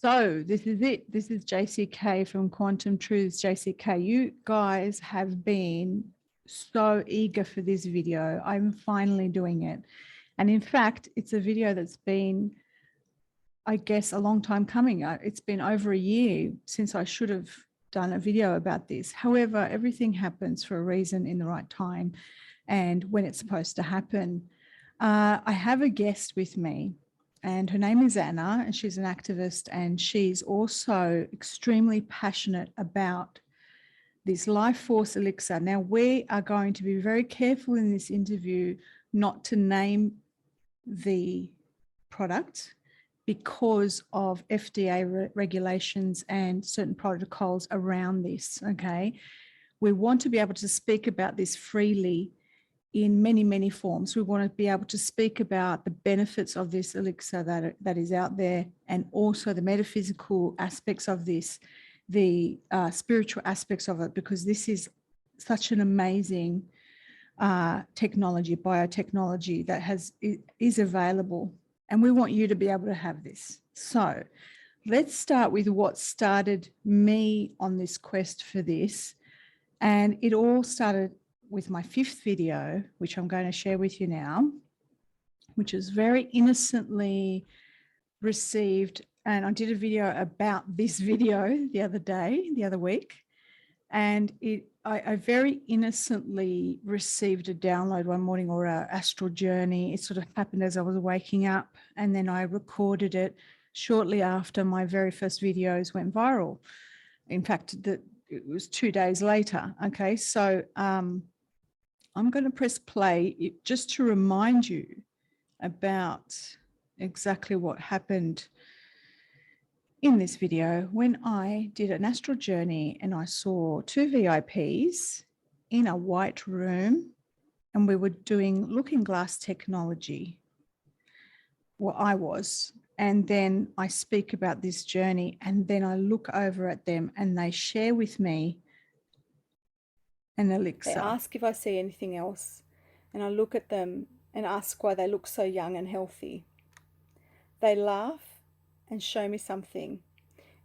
So this is it. This is JCK from Quantum Truths. JCK, you guys have been so eager for this video. I'm finally doing it. And in fact, it's a video that's been, I guess, a long time coming. It's been over a year since I should have done a video about this. However, everything happens for a reason in the right time and when it's supposed to happen. I have a guest with me. And her name is Anna, and she's an activist, and she's also extremely passionate about this Lifeforce Elixir. Now, we are going to be very careful in this interview not to name the product because of FDA regulations and certain protocols around this, okay? We want to be able to speak about this freely in many, many forms. We want to be able to speak about the benefits of this elixir that is out there, and also the metaphysical aspects of this, the spiritual aspects of it, because this is such an amazing technology, biotechnology that is available, and we want you to be able to have this. So let's start with what started me on this quest for this. And it all started with my 5th video, which I'm going to share with you now, which is very innocently received. And I did a video about this video the other week, and I very innocently received a download one morning, or an astral journey. It sort of happened as I was waking up, and then I recorded it shortly after my very first videos went viral. In fact, it was 2 days later. Okay, so I'm going to press play just to remind you about exactly what happened in this video when I did an astral journey and I saw 2 VIPs in a white room, and we were doing looking glass technology. Well, I was. And then I speak about this journey, and then I look over at them and they share with me an elixir. They ask if I see anything else, and I look at them and ask why they look so young and healthy. They laugh and show me something.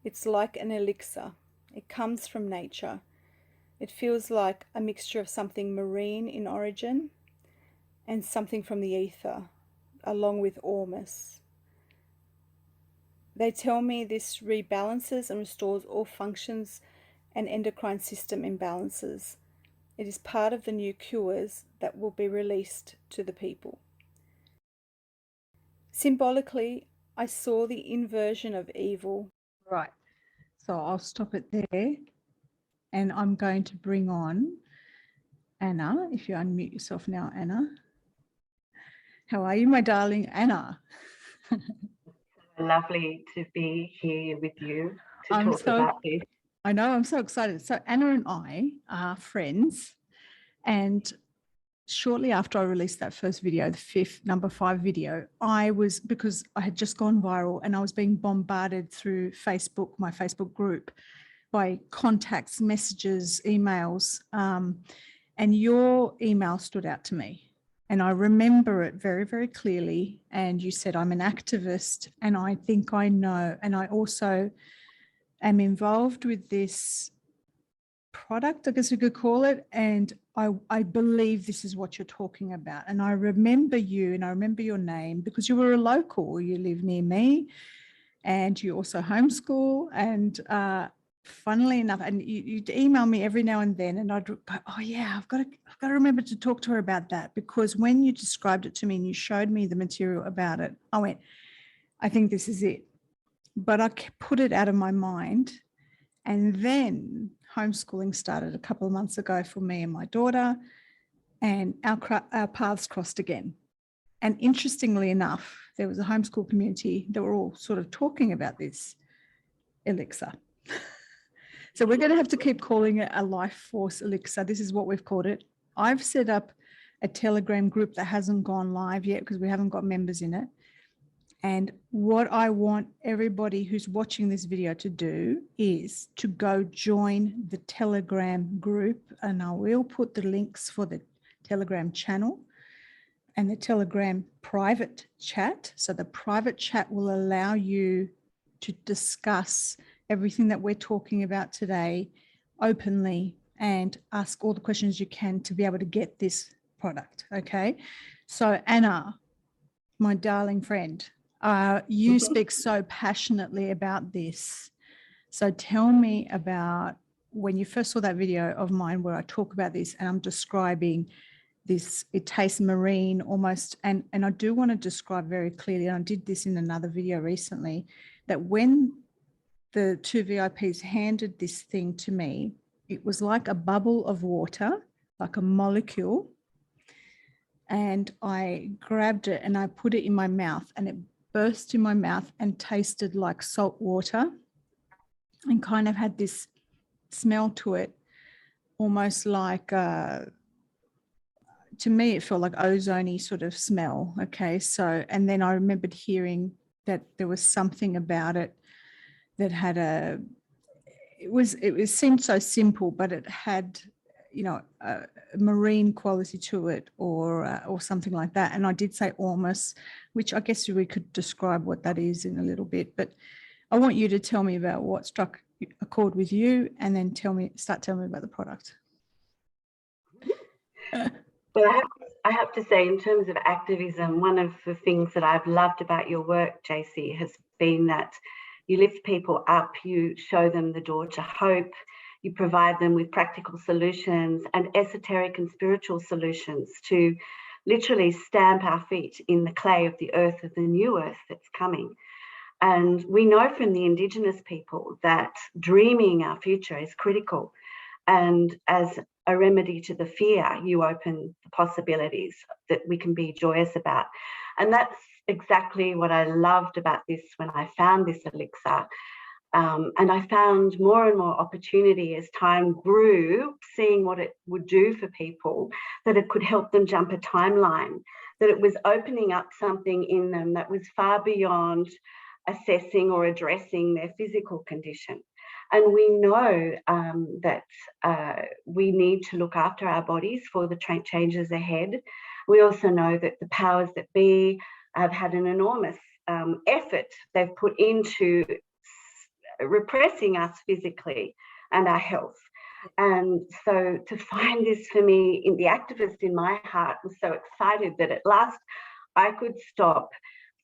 It's like an elixir. It comes from nature. It feels like a mixture of something marine in origin and something from the ether, along with ormus. They tell me this rebalances and restores all functions and endocrine system imbalances. It is part of the new cures that will be released to the people. Symbolically, I saw the inversion of evil. Right. So I'll stop it there, and I'm going to bring on Anna. If you unmute yourself now, Anna. How are you, my darling Anna? Lovely to be here with you to talk about this. I know, I'm so excited. So Anna and I are friends, and shortly after I released that first video, the number 5 video, because I had just gone viral and I was being bombarded through Facebook, my Facebook group, by contacts, messages, emails, and your email stood out to me. And I remember it very, very clearly. And you said, I'm an activist, and I think I know. And I also am involved with this product, I guess we could call it. And I believe this is what you're talking about. And I remember you, and I remember your name because you were a local. You live near me, and you also homeschool. And funnily enough, and you'd email me every now and then, and I'd go, oh yeah, I've got to remember to talk to her about that, because when you described it to me and you showed me the material about it, I went, I think this is it. But I put it out of my mind. And then homeschooling started a couple of months ago for me and my daughter, and our paths crossed again. And interestingly enough, there was a homeschool community that were all sort of talking about this elixir. So we're going to have to keep calling it a Lifeforce Elixir. This is what we've called it. I've set up a Telegram group that hasn't gone live yet because we haven't got members in it. And what I want everybody who's watching this video to do is to go join the Telegram group. And I will put the links for the Telegram channel and the Telegram private chat. So the private chat will allow you to discuss everything that we're talking about today openly and ask all the questions you can to be able to get this product. Okay. So Anna, my darling friend, you speak so passionately about this. So tell me about when you first saw that video of mine where I talk about this and I'm describing this, it tastes marine almost, and I do want to describe very clearly, and I did this in another video recently, that when the two VIPs handed this thing to me, it was like a bubble of water, like a molecule, and I grabbed it and I put it in my mouth and it burst in my mouth and tasted like salt water and kind of had this smell to it, almost like to me, it felt like ozone-y sort of smell. Okay. So, and then I remembered hearing that there was something about it that had it seemed so simple, but it had, you know, a marine quality to it or something like that. And I did say almost, which I guess we could describe what that is in a little bit, but I want you to tell me about what struck a chord with you and then start telling me about the product. Well, I have to say, in terms of activism, one of the things that I've loved about your work, JC, has been that you lift people up, you show them the door to hope, you provide them with practical solutions and esoteric and spiritual solutions to literally stamp our feet in the clay of the earth, of the new earth that's coming. And we know from the Indigenous people that dreaming our future is critical. And as a remedy to the fear, you open the possibilities that we can be joyous about. And that's exactly what I loved about this when I found this elixir. And I found more and more opportunity as time grew, seeing what it would do for people, that it could help them jump a timeline, that it was opening up something in them that was far beyond assessing or addressing their physical condition. And we know that we need to look after our bodies for the changes ahead. We also know that the powers that be have had an enormous effort they've put into repressing us physically and our health. And so to find this for me, in the activist in my heart was so excited that at last I could stop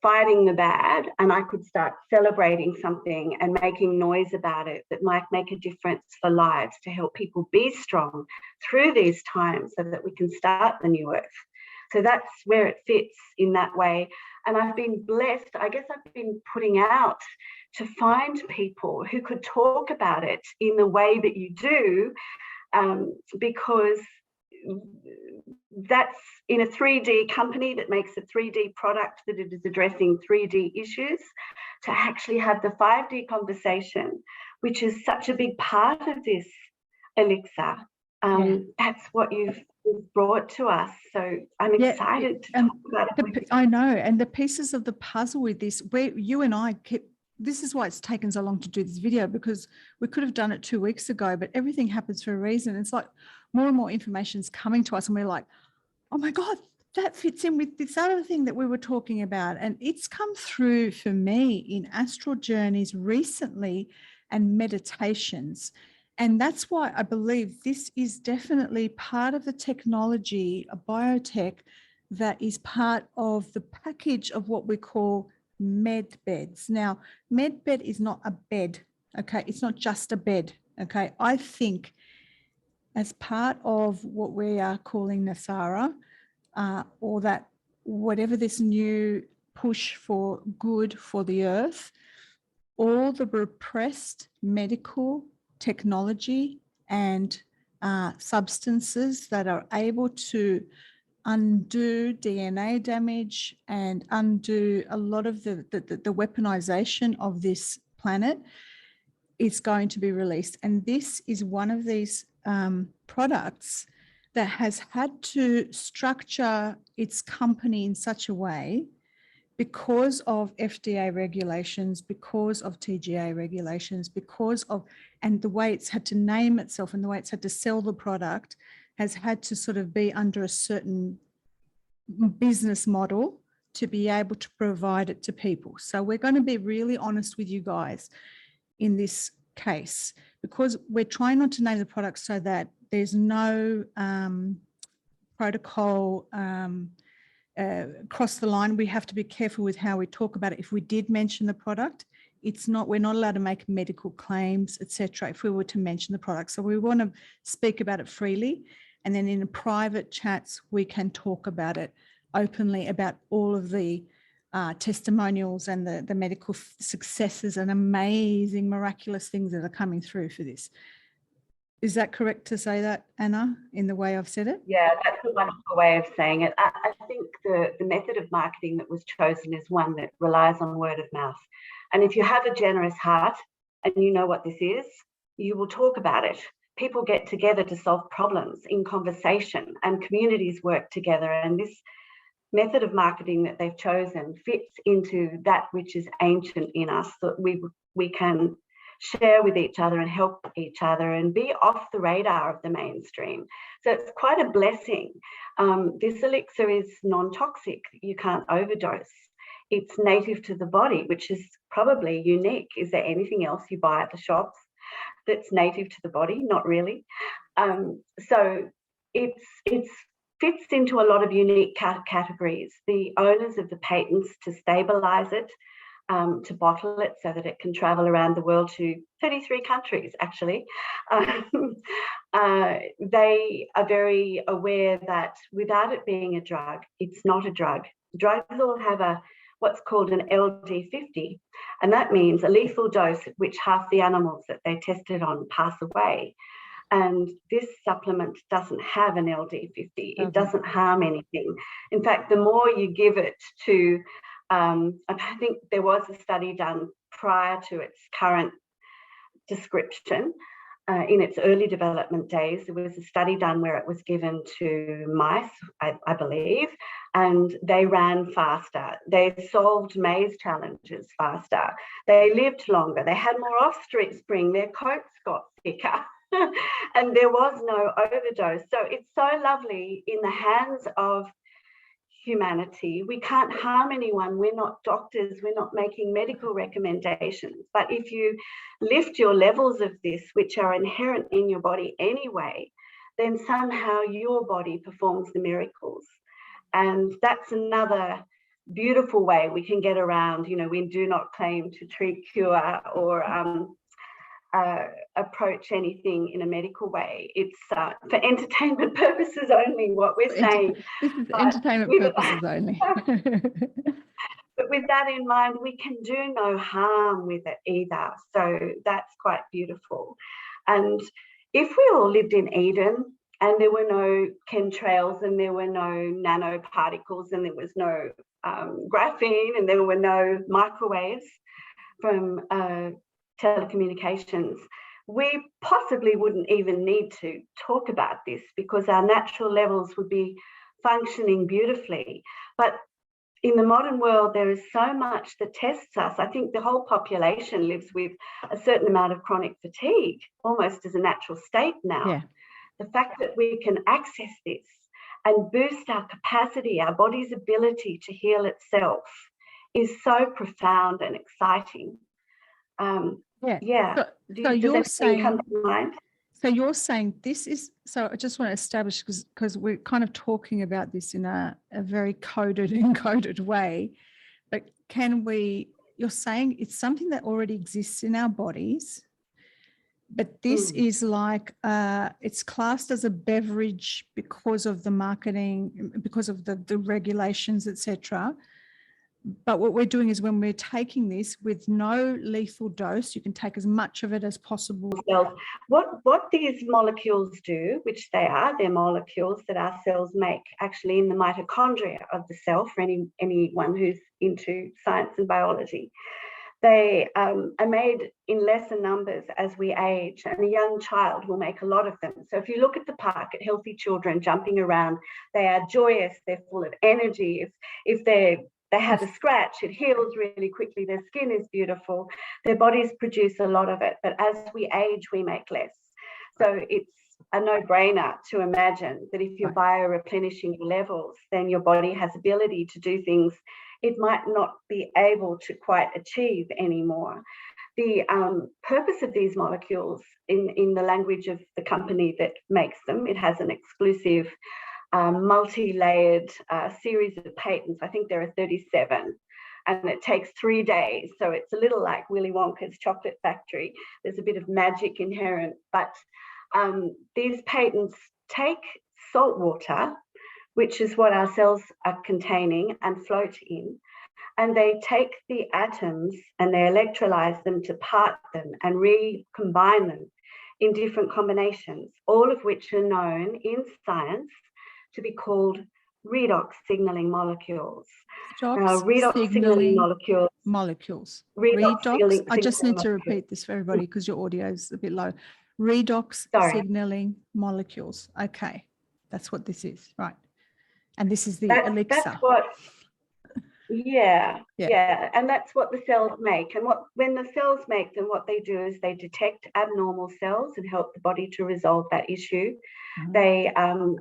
fighting the bad and I could start celebrating something and making noise about it that might make a difference for lives, to help people be strong through these times so that we can start the new earth. So that's where it fits in that way. And I've been blessed, I guess I've been putting out to find people who could talk about it in the way that you do, because that's in a 3D company that makes a 3D product that it is addressing 3D issues, to actually have the 5D conversation, which is such a big part of this elixir. That's what you've brought to us. So I'm excited to talk about it. I know. And the pieces of the puzzle with this, where you and I kept, this is why it's taken so long to do this video, because we could have done it 2 weeks ago, but everything happens for a reason. It's like more and more information is coming to us and we're like, oh my God, that fits in with this other thing that we were talking about. And it's come through for me in astral journeys recently and meditations. And that's why I believe this is definitely part of the technology, a biotech that is part of the package of what we call med beds. Now, med bed is not a bed, okay? It's not just a bed, okay? I think as part of what we are calling Nasara, or that whatever this new push for good for the earth, all the repressed medical technology and substances that are able to undo DNA damage and undo a lot of the weaponization of this planet is going to be released. And this is one of these products that has had to structure its company in such a way, because of FDA regulations, because of TGA regulations, because of, and the way it's had to name itself and the way it's had to sell the product has had to sort of be under a certain business model to be able to provide it to people. So we're going to be really honest with you guys in this case, because we're trying not to name the product so that there's no protocol cross the line. We have to be careful with how we talk about it. If we did mention the product, we're not allowed to make medical claims, etc. if we were to mention the product. So we want to speak about it freely, and then in private chats we can talk about it openly, about all of the testimonials and the medical successes and amazing miraculous things that are coming through for this. Is that correct to say that, Anna, in the way I've said it? Yeah, that's a wonderful way of saying it. I think the method of marketing that was chosen is one that relies on word of mouth. And if you have a generous heart and you know what this is, you will talk about it. People get together to solve problems in conversation, and communities work together. And this method of marketing that they've chosen fits into that which is ancient in us, that we can share with each other and help each other and be off the radar of the mainstream. So it's quite a blessing. This elixir is non-toxic. You can't overdose. It's native to the body, which is probably unique. Is there anything else you buy at the shops that's native to the body? Not really. So it fits into a lot of unique categories. The owners of the patents to stabilize it, to bottle it so that it can travel around the world to 33 countries, actually. They are very aware that without it being a drug, it's not a drug. Drugs all have what's called an LD50, and that means a lethal dose at which half the animals that they tested on pass away. And this supplement doesn't have an LD50. It doesn't harm anything. In fact, the more you give it to, I think there was a study done prior to its current description. In its early development days, there was a study done where it was given to mice, I believe, and they ran faster. They solved maze challenges faster. They lived longer. They had more offspring. Their coats got thicker. And there was no overdose. So it's so lovely in the hands of humanity. We can't harm anyone. We're not doctors. We're not making medical recommendations. But if you lift your levels of this, which are inherent in your body anyway, then somehow your body performs the miracles. And that's another beautiful way we can get around, we do not claim to treat, cure, or approach anything in a medical way. It's for entertainment purposes only, what we're saying. This is entertainment purposes only. But with that in mind, we can do no harm with it either. So that's quite beautiful. And if we all lived in Eden and there were no chemtrails and there were no nanoparticles and there was no graphene and there were no microwaves from telecommunications, we possibly wouldn't even need to talk about this because our natural levels would be functioning beautifully. But in the modern world, there is so much that tests us. I think the whole population lives with a certain amount of chronic fatigue, almost as a natural state now. Yeah. The fact that we can access this and boost our capacity, our body's ability to heal itself, is so profound and exciting. Yeah. So you're saying, come to mind? So you're saying this is, so I just want to establish, because we're kind of talking about this in a very coded, encoded way, but you're saying it's something that already exists in our bodies, but this is like, it's classed as a beverage because of the marketing, because of the regulations, etc. But what we're doing is when we're taking this with no lethal dose, you can take as much of it as possible. What these molecules do, which they're molecules that our cells make actually in the mitochondria of the cell, for anyone who's into science and biology. They are made in lesser numbers as we age, and a young child will make a lot of them. So if you look at the park at healthy children jumping around, they are joyous, they're full of energy. If they have a scratch, it heals really quickly. Their skin is beautiful. Their bodies produce a lot of it. But as we age, we make less. So it's a no-brainer to imagine that if you're bio-replenishing your levels, then your body has ability to do things it might not be able to quite achieve anymore. The purpose of these molecules, in the language of the company that makes them, it has an exclusive multi-layered series of patents. I think there are 37, and it takes 3 days. So it's a little like Willy Wonka's chocolate factory. There's a bit of magic inherent, but these patents take salt water, which is what our cells are containing and float in, and they take the atoms and they electrolyze them to part them and recombine them in different combinations, all of which are known in science to be called redox signaling molecules. Redox signaling molecules. Redox Redox. I just need to molecules. repeat this for everybody because your audio is a bit low. Redox signaling molecules. Okay, that's what this is, right? And this is the elixir. That's what. Yeah, and that's what the cells make. And when the cells make them, what they do is they detect abnormal cells and help the body to resolve that issue. Mm-hmm.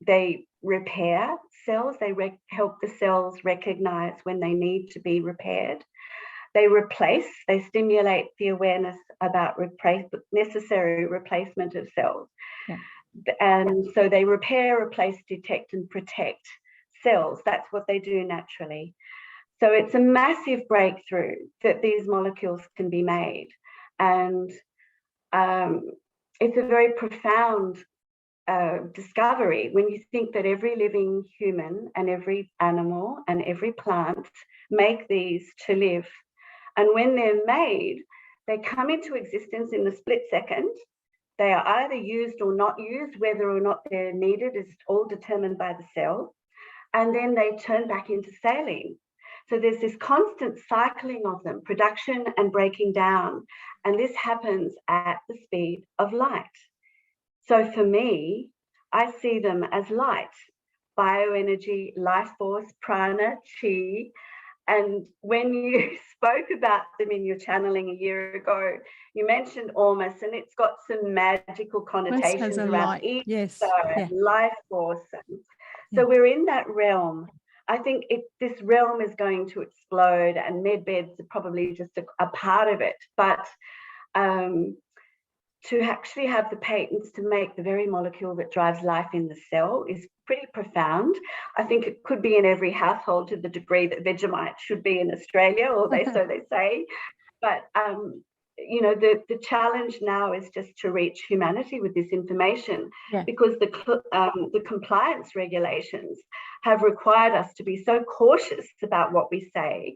They repair cells. They help the cells recognize when they need to be repaired. They replace. They stimulate the awareness about necessary replacement of cells. Yeah. And so they repair, replace, detect, and protect cells. That's what they do naturally. So it's a massive breakthrough that these molecules can be made. And it's a very profound discovery when you think that every living human and every animal and every plant make these to live. And when they're made, they come into existence in a split second. They are either used or not used. Whether or not they're needed is all determined by the cell. And then they turn back into saline. So there's this constant cycling of them, production and breaking down. And this happens at the speed of light. So for me, I see them as light, bioenergy, life force, prana, chi. And when you spoke about them in your channeling a year ago, you mentioned Ormus, and it's got some magical connotations around life force. So we're in that realm. I think this realm is going to explode, and medbeds are probably just a part of it. But to actually have the patents to make the very molecule that drives life in the cell is pretty profound. I think it could be in every household to the degree that Vegemite should be in Australia, or so they say. But you know, the challenge now is just to reach humanity with this information, because the compliance regulations have required us to be so cautious about what we say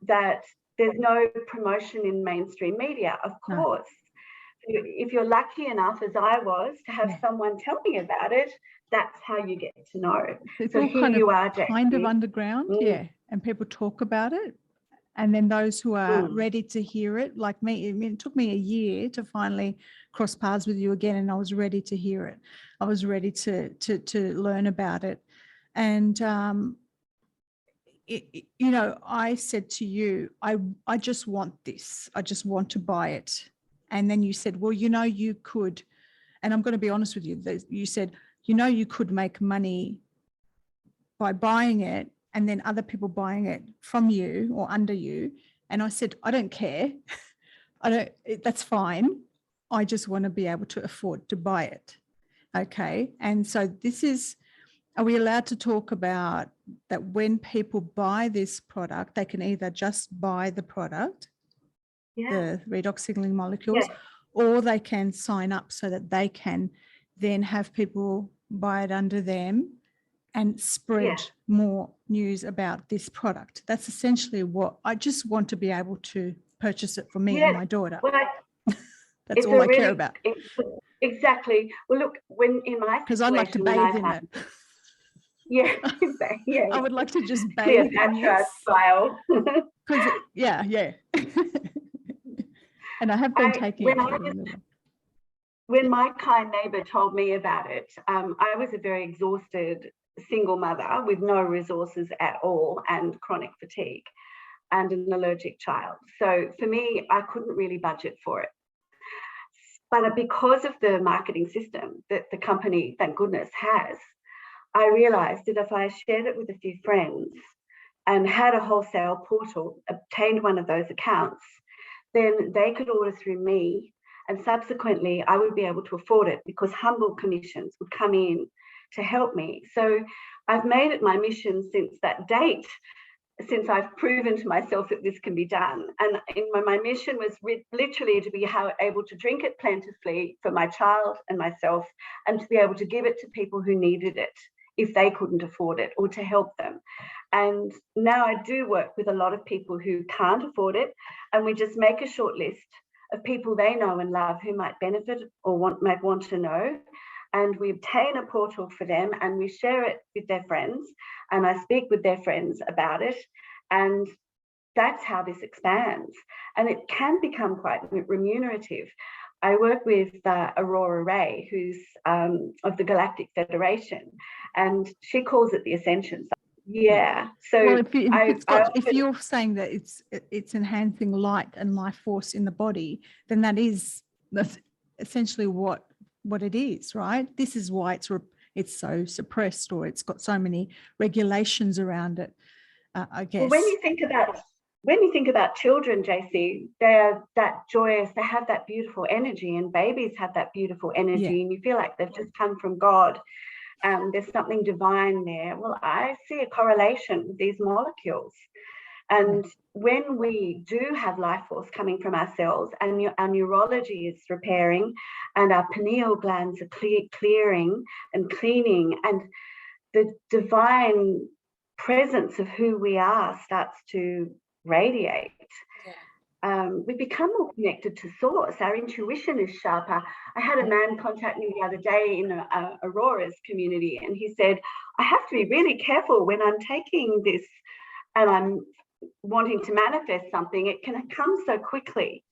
that there's no promotion in mainstream media. Of course, if you're lucky enough, as I was, to have someone tell me about it, that's how you get to know. It's so all here kind you of, are, Jackie. kind of underground, and people talk about it. And then those who are ready to hear it, like me, I mean, it took me a year to finally cross paths with you again, and I was ready to hear it. I was ready to learn about it. And, you know, I said to you, I just want this. I just want to buy it. And then you said, well, you know, you could, and I'm going to be honest with you, you said, you know, you could make money by buying it, and then other people buying it from you or under you. And I said, I don't care. That's fine. I just want to be able to afford to buy it. Okay. And so are we allowed to talk about that when people buy this product, they can either just buy the product, the redox signaling molecules, or they can sign up so that they can then have people buy it under them and spread more news about this product. That's essentially what I just want to be able to purchase it for me and my daughter. Well, that's all I care about. Exactly. Well, look, when in my situation, because I'd like to bathe in it. I would like to just bathe in this style. And I have been taking it. When my kind neighbour told me about it, I was a very exhausted single mother with no resources at all and chronic fatigue and an allergic child. So for me, I couldn't really budget for it. But because of the marketing system that the company, thank goodness, has, I realised that if I shared it with a few friends and had a wholesale portal, obtained one of those accounts, then they could order through me, and subsequently I would be able to afford it because humble commissions would come in to help me. So I've made it my mission since that date, since I've proven to myself that this can be done. And my mission was literally to be able to drink it plentifully for my child and myself, and to be able to give it to people who needed it if they couldn't afford it, or to help them. And now I do work with a lot of people who can't afford it, and we just make a short list of people they know and love who might benefit or might want to know. And we obtain a portal for them, and we share it with their friends, and I speak with their friends about it. And that's how this expands. And it can become quite remunerative. I work with Aurora Ray, who's of the Galactic Federation, and she calls it the Ascension. Yeah. So well, if you're saying that it's enhancing light and life force in the body, then that's essentially what it is, right? This is why it's so suppressed, or it's got so many regulations around it, I guess. Well, when you think about children, JC, they're that joyous, they have that beautiful energy, and babies have that beautiful energy, and you feel like they've just come from God. There's something divine there. Well, I see a correlation with these molecules. And when we do have life force coming from our cells, and our neurology is repairing, and our pineal glands are clearing and cleaning, and the divine presence of who we are starts to radiate, we become more connected to source. Our intuition is sharper. I had a man contact me the other day in Aurora's community, and he said, I have to be really careful when I'm taking this and I'm wanting to manifest something. It can come so quickly.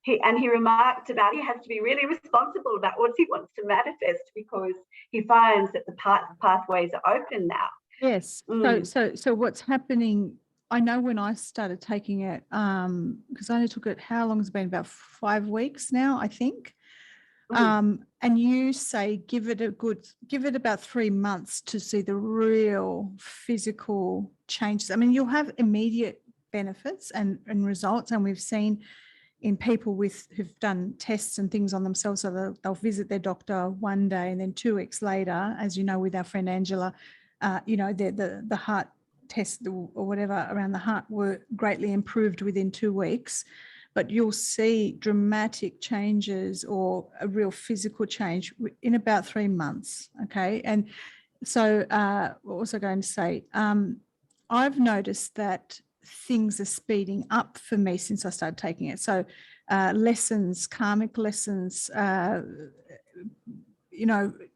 He remarked about he has to be really responsible about what he wants to manifest, because he finds that the pathways are open now. Yes. So what's happening, I know when I started taking it, because I only took it, how long has it been? About 5 weeks now, I think. And you say give it about 3 months to see the real physical changes. I mean, you'll have immediate benefits and results, and we've seen in people who've done tests and things on themselves, so they'll visit their doctor one day, and then 2 weeks later, as you know, with our friend Angela, the heart test or whatever around the heart were greatly improved within 2 weeks. But you'll see dramatic changes or a real physical change in about 3 months. Okay. And so what was I going to say? I've noticed that things are speeding up for me since I started taking it. So lessons, karmic lessons,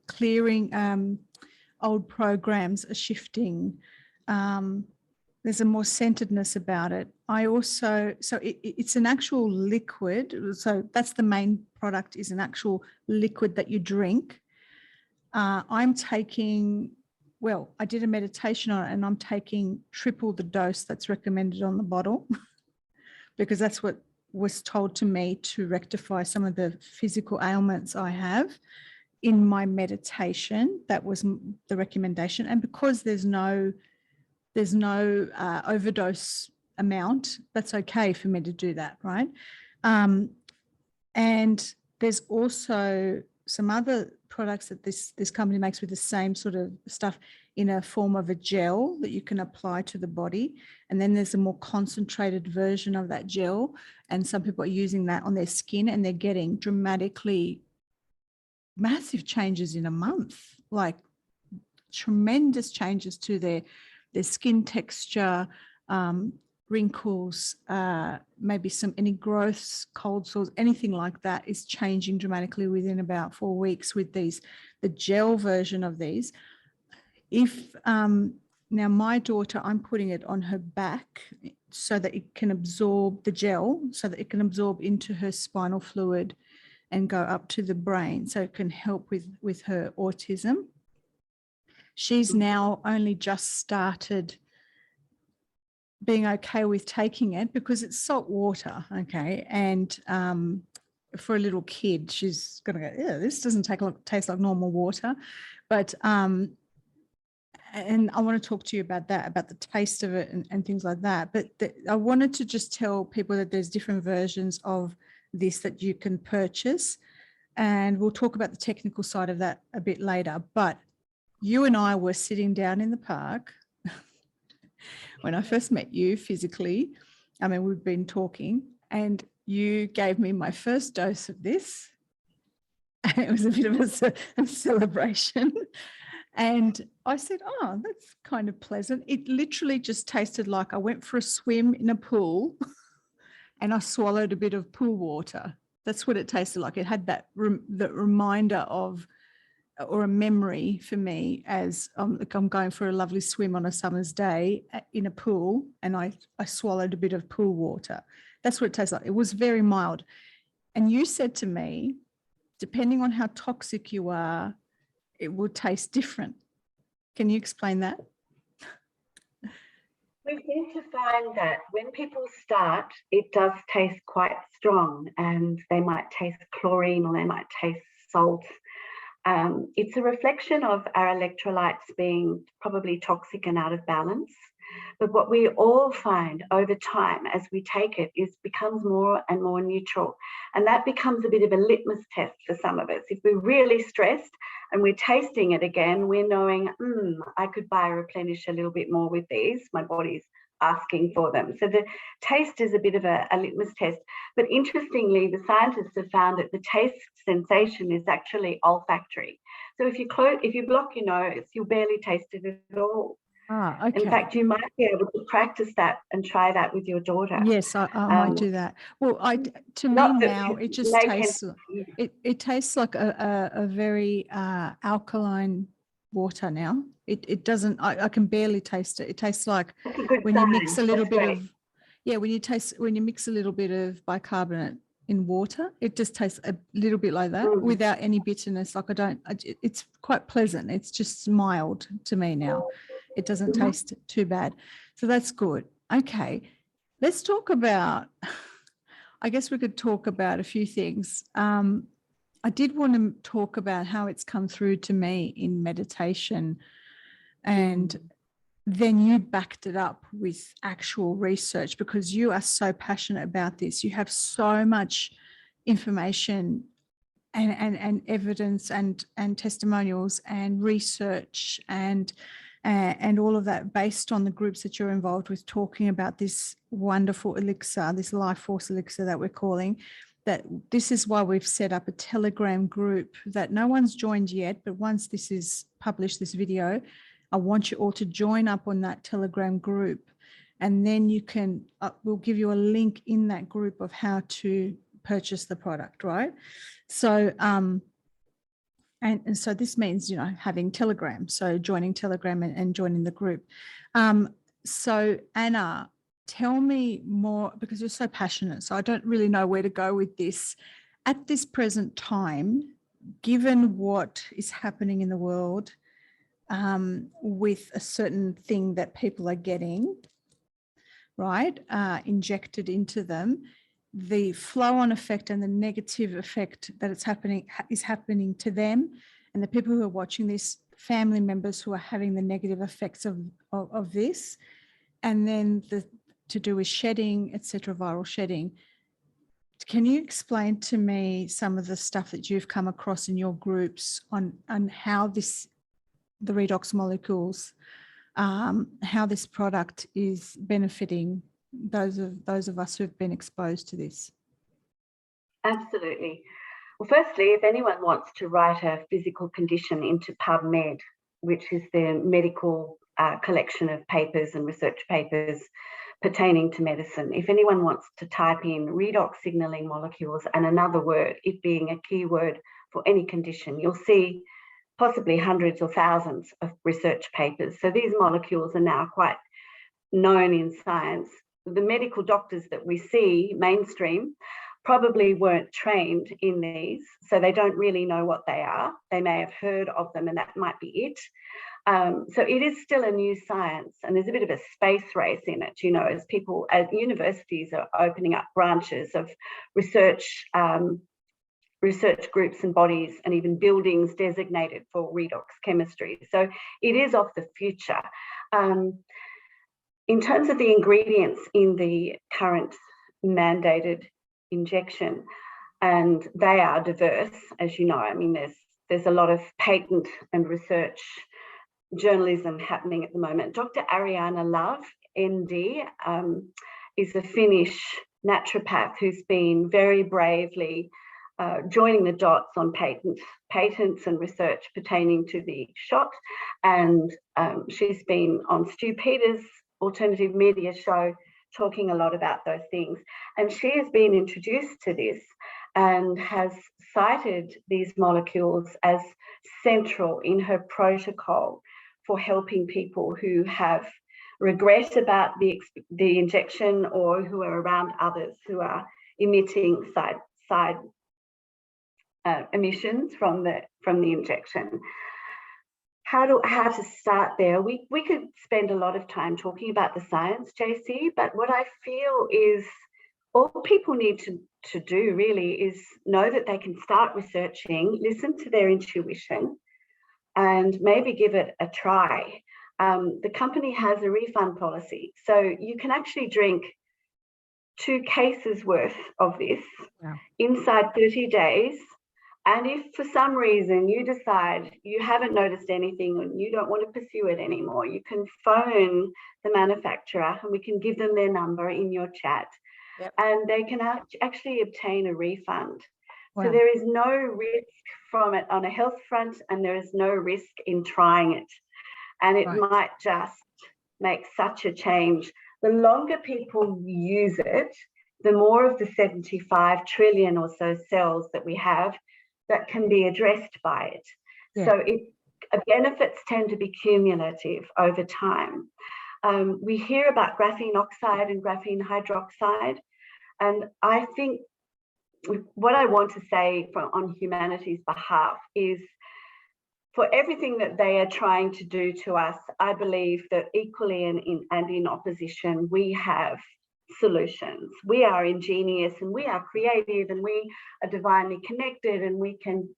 clearing old programs are shifting. There's a more centeredness about it. It's an actual liquid. So that's the main product, is an actual liquid that you drink. I'm taking, I did a meditation on it, and I'm taking triple the dose that's recommended on the bottle because that's what was told to me to rectify some of the physical ailments I have in my meditation. That was the recommendation. And because there's no overdose amount, that's okay for me to do that, right? And there's also some other products that this company makes with the same sort of stuff in a form of a gel that you can apply to the body. And then there's a more concentrated version of that gel. And some people are using that on their skin, and they're getting dramatically massive changes in a month, like tremendous changes to their skin texture, wrinkles, maybe any growths, cold sores, anything like that is changing dramatically within about 4 weeks with the gel version of these. If now my daughter, I'm putting it on her back so that it can absorb the gel, so that it can absorb into her spinal fluid and go up to the brain, so it can help with her autism. She's now only just started being okay with taking it because it's salt water, okay? And for a little kid, she's going to go, yeah, this doesn't taste like normal water. But, and I want to talk to you about that, about the taste of it and things like that. But I wanted to just tell people that there's different versions of this that you can purchase. And we'll talk about the technical side of that a bit later. But you and I were sitting down in the park when I first met you physically. I mean, we've been talking, and you gave me my first dose of this. It was a bit of a celebration. And I said, oh, that's kind of pleasant. It literally just tasted like I went for a swim in a pool and I swallowed a bit of pool water. That's what it tasted like. It had that the reminder of, or a memory for me as like I'm going for a lovely swim on a summer's day in a pool, and I swallowed a bit of pool water. That's what it tastes like. It was very mild. And you said to me, depending on how toxic you are, it will taste different. Can you explain that? We seem to find that when people start, it does taste quite strong, and they might taste chlorine or they might taste salt. It's a reflection of our electrolytes being probably toxic and out of balance. But what we all find over time as we take it is becomes more and more neutral. And that becomes a bit of a litmus test for some of us. If we're really stressed and we're tasting it again, we're knowing, I could bioreplenish a little bit more with these. My body's asking for them. So the taste is a bit of a litmus test. But interestingly, the scientists have found that the taste sensation is actually olfactory. So if you block your nose, you'll barely taste it at all. Ah, okay. In fact, you might be able to practice that and try that with your daughter. Yes, I might do that. Well, to me now, it just tastes, it tastes like a very alkaline water now. It doesn't, I can barely taste it. It tastes like when you mix a little bit of, when you mix a little bit of bicarbonate in water, it just tastes a little bit like that without any bitterness. Like it's quite pleasant. It's just mild to me now. It doesn't taste too bad. So that's good. Okay. Let's talk about, I guess we could talk about a few things. I did want to talk about how it's come through to me in meditation, and then you backed it up with actual research because you are so passionate about this. You have so much information and evidence and testimonials and research and all of that based on the groups that you're involved with, talking about this wonderful elixir, this Lifeforce Elixir that we're calling. That this is why we've set up a Telegram group that no one's joined yet, but once this is published, this video, I want you all to join up on that Telegram group, and then you can, we'll give you a link in that group of how to purchase the product, right? So, and so this means, having Telegram, so joining Telegram and joining the group. So Anna, tell me more, because you're so passionate, so I don't really know where to go with this. At this present time, given what is happening in the world with a certain thing that people are getting, right, injected into them, the flow-on effect and the negative effect that is happening to them, and the people who are watching this, family members who are having the negative effects of this, and then to do with shedding, etc., viral shedding. Can you explain to me some of the stuff that you've come across in your groups on how the Redox molecules, how this product is benefiting those of us who've been exposed to this? Absolutely. Well, firstly, if anyone wants to write a physical condition into PubMed, which is the medical collection of papers and research papers pertaining to medicine, if anyone wants to type in redox signaling molecules and another word, it being a keyword for any condition, you'll see possibly hundreds or thousands of research papers. So these molecules are now quite known in science. The medical doctors that we see mainstream probably weren't trained in these, so they don't really know what they are. They may have heard of them and that might be it. So it is still a new science, and there's a bit of a space race in it, as universities are opening up branches of research research groups and bodies and even buildings designated for redox chemistry. So it is of the future. In terms of the ingredients in the current mandated injection, and they are diverse, as you know. I mean, there's a lot of patent and research journalism happening at the moment. Dr. Ariana Love, MD, is a Finnish naturopath who's been very bravely joining the dots on patents and research pertaining to the shot. And she's been on Stu Peters' alternative media show talking a lot about those things. And she has been introduced to this and has cited these molecules as central in her protocol for helping people who have regret about the injection or who are around others who are emitting side emissions from the injection. How to start there? We could spend a lot of time talking about the science, JC, but what I feel is all people need to do really is know that they can start researching, listen to their intuition, and maybe give it a try. The company has a refund policy, so you can actually drink 2 cases worth of this inside 30 days. And if for some reason you decide you haven't noticed anything and you don't want to pursue it anymore, you can phone the manufacturer and we can give them their number in your chat. Yep. And they can actually obtain a refund. Wow. So there is no risk from it on a health front, and there is no risk in trying it. And it might just make such a change. The longer people use it, the more of the 75 trillion or so cells that we have that can be addressed by it. Yeah. So benefits tend to be cumulative over time. We hear about graphene oxide and graphene hydroxide, and I think what I want to say on humanity's behalf is, for everything that they are trying to do to us, I believe that equally and in opposition, we have solutions. We are ingenious and we are creative and we are divinely connected, and we can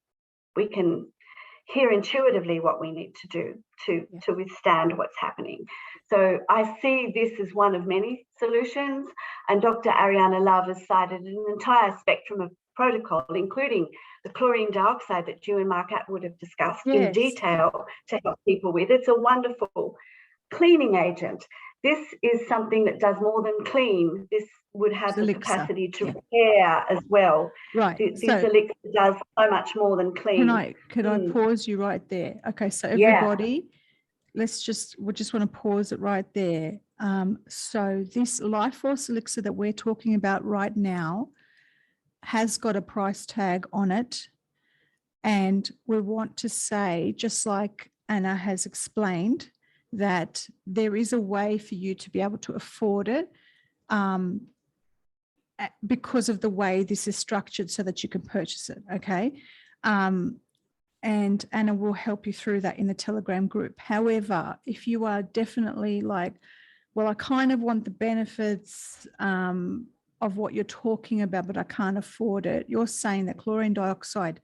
hear intuitively what we need to do to withstand what's happening. So I see this as one of many solutions, and Dr. Ariana Love has cited an entire spectrum of protocol, including the chlorine dioxide that you and Mark Atwood have discussed in detail to help people with. It's a wonderful cleaning agent. This is something that does more than clean. This would have the capacity to repair as well. Right. This elixir does so much more than clean. Can I pause you right there? Okay, so everybody, we just want to pause it right there. So this Lifeforce Elixir that we're talking about right now has got a price tag on it. And we want to say, just like Anna has explained, that there is a way for you to be able to afford it because of the way this is structured, so that you can purchase it, okay? And Anna will help you through that in the Telegram group. However, if you are definitely like, well, I kind of want the benefits of what you're talking about, but I can't afford it, you're saying that chlorine dioxide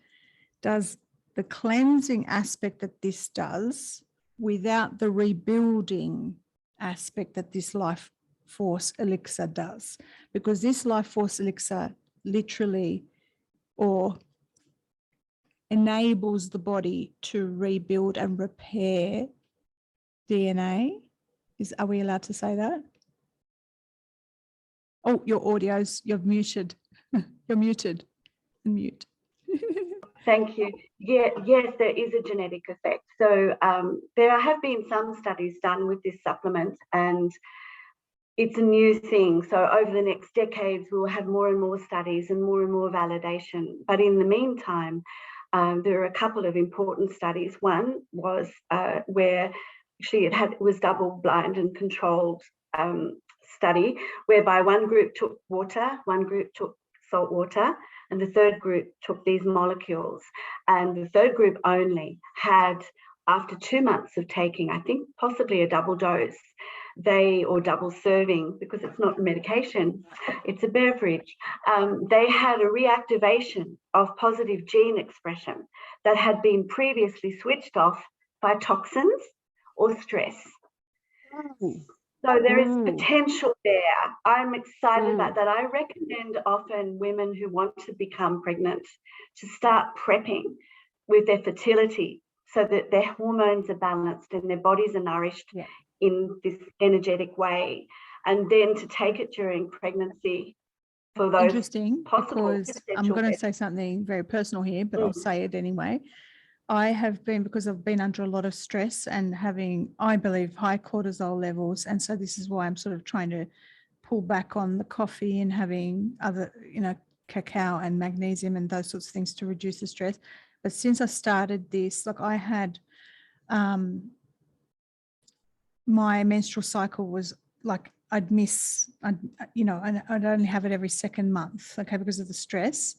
does the cleansing aspect that this does without the rebuilding aspect that this Lifeforce Elixir does, because this Lifeforce Elixir literally enables the body to rebuild and repair DNA. Are we allowed to say that? Oh, you're muted. You're muted. Unmute. Thank you. Yes, there is a genetic effect. So there have been some studies done with this supplement, and it's a new thing. So over the next decades, we'll have more and more studies and more validation. But in the meantime, there are a couple of important studies. One was where actually it was double-blind and controlled study, whereby one group took water, one group took salt water, and the third group took these molecules. And the third group only had, after 2 months of taking, I think possibly a double dose, or double serving, because it's not medication, it's a beverage. They had a reactivation of positive gene expression that had been previously switched off by toxins or stress. So there is potential there. I'm excited about that. I recommend often women who want to become pregnant to start prepping with their fertility so that their hormones are balanced and their bodies are nourished in this energetic way, and then to take it during pregnancy for those interesting, because I'm going to say something very personal here, but I'll say it anyway. I have been, because I've been under a lot of stress and having, I believe, high cortisol levels. And so this is why I'm sort of trying to pull back on the coffee and having other, cacao and magnesium and those sorts of things to reduce the stress. But since I started this, like I had, my menstrual cycle was like, I'd only have it every second month, okay, because of the stress.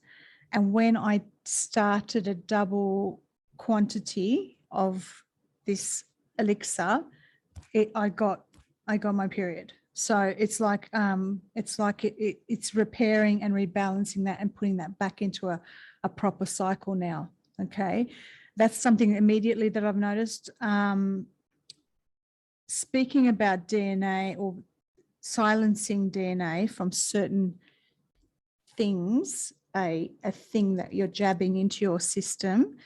And when I started a double quantity of this elixir, I got my period. So it's like it's repairing and rebalancing that and putting that back into a proper cycle now. Okay, that's something immediately that I've noticed. Speaking about DNA or silencing DNA from certain things, a thing that you're jabbing into your system,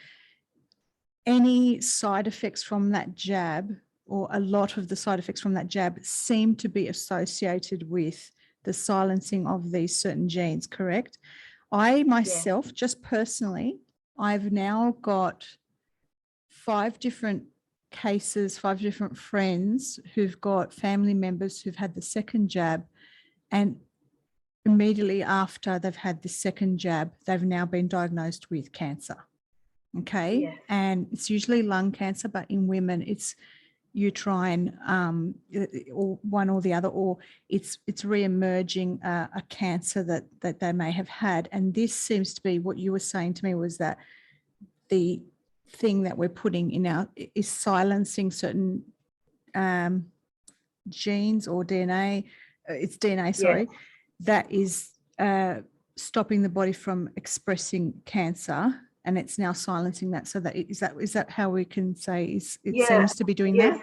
any side effects from that jab, or a lot of the side effects from that jab, seem to be associated with the silencing of these certain genes, correct? I myself, just personally, I've now got 5 different cases, 5 different friends who've got family members who've had the second jab, and immediately after they've had the second jab, they've now been diagnosed with cancer. Okay. Yes. And it's usually lung cancer, but in women it's uterine, or one or the other, or it's re-emerging a cancer that they may have had. And this seems to be what you were saying to me, was that the thing that we're putting in is silencing certain genes or DNA. It's DNA, sorry, that is stopping the body from expressing cancer. And it's now silencing that. So is that how we can say it seems to be doing that?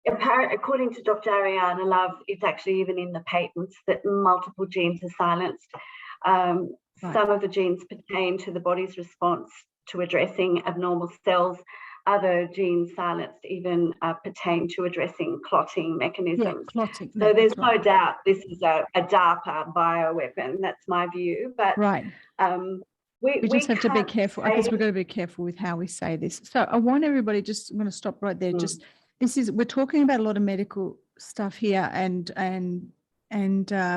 According to Dr. Ariana Love, it's actually even in the patents that multiple genes are silenced. Some of the genes pertain to the body's response to addressing abnormal cells. Other genes silenced even pertain to addressing clotting mechanisms. Yeah, clotting. So there's no doubt this is a DARPA bioweapon. That's my view. But we just have to be careful. I guess we've got to be careful with how we say this. So I want everybody, I'm going to stop right there. We're talking about a lot of medical stuff here, and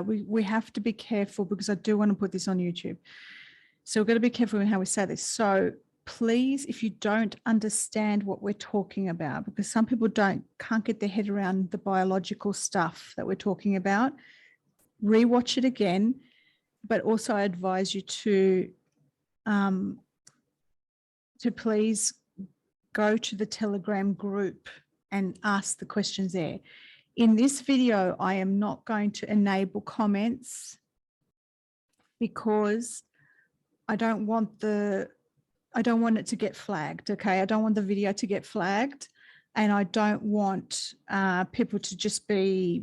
we have to be careful, because I do want to put this on YouTube. So we've got to be careful in how we say this. So please, if you don't understand what we're talking about, because some people can't get their head around the biological stuff that we're talking about, rewatch it again. But also I advise you to please go to the Telegram group and ask the questions there. In this video, I am not going to enable comments, because I don't want it to get flagged. Okay. I don't want the video to get flagged, and I don't want people to just be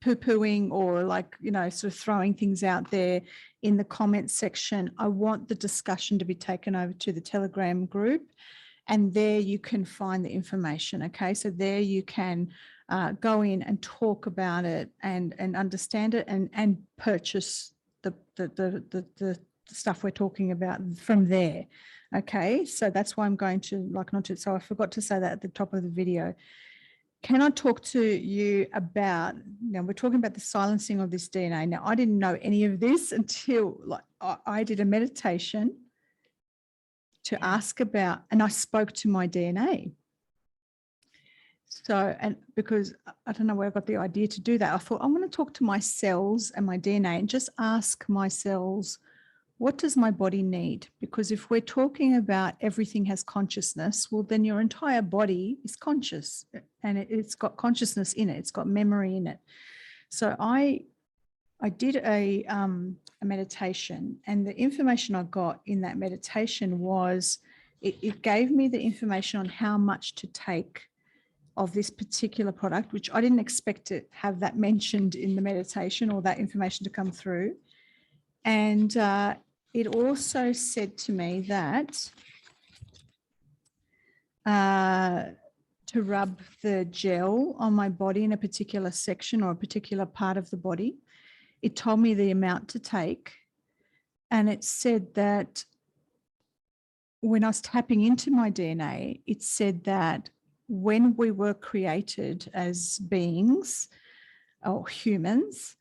poo-pooing or sort of throwing things out there in the comments section. I want the discussion to be taken over to the Telegram group, and there you can find the information. Okay, so there you can go in and talk about it and understand it and purchase the stuff we're talking about from there. Okay, so that's why I'm going to so I forgot to say that at the top of the video. Can I talk to you about, we're talking about the silencing of this DNA. Now, I didn't know any of this until I did a meditation to ask about, and I spoke to my DNA. So, and because I don't know where I got the idea to do that, I thought I want to talk to my cells and my DNA and just ask my cells, what does my body need? Because if we're talking about everything has consciousness, well, then your entire body is conscious, and it's got consciousness in it. It's got memory in it. So I did a meditation, and the information I got in that meditation was, it gave me the information on how much to take of this particular product, which I didn't expect to have that mentioned in the meditation or that information to come through. And it also said to me that to rub the gel on my body in a particular section or a particular part of the body. It told me the amount to take. And it said that when I was tapping into my DNA, it said that when we were created as beings or humans,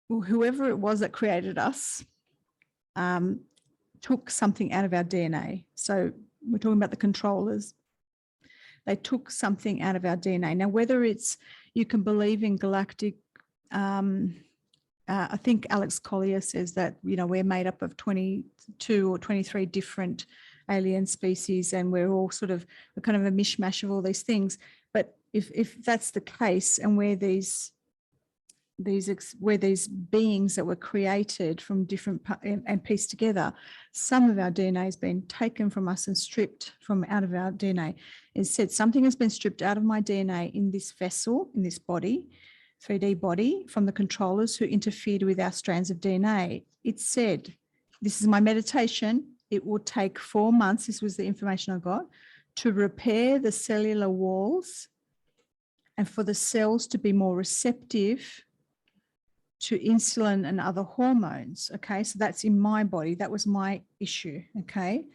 whoever it was that created us took something out of our DNA. So we're talking about the controllers. They took something out of our DNA. Now, whether it's, you can believe in galactic, I think Alex Collier says that, you know, we're made up of 22 or 23 different alien species, and we're all sort of a kind of a mishmash of all these things. But if that's the case, and we're these beings that were created from different and pieced together, some of our DNA has been taken from us and stripped from out of our DNA. It said something has been stripped out of my DNA in this vessel, in this body, 3D body, from the controllers who interfered with our strands of DNA. It said, this is my meditation, it will take 4 months, this was the information I got, to repair the cellular walls and for the cells to be more receptive to insulin and other hormones. Okay, so that's in my body. That was my issue. Okay,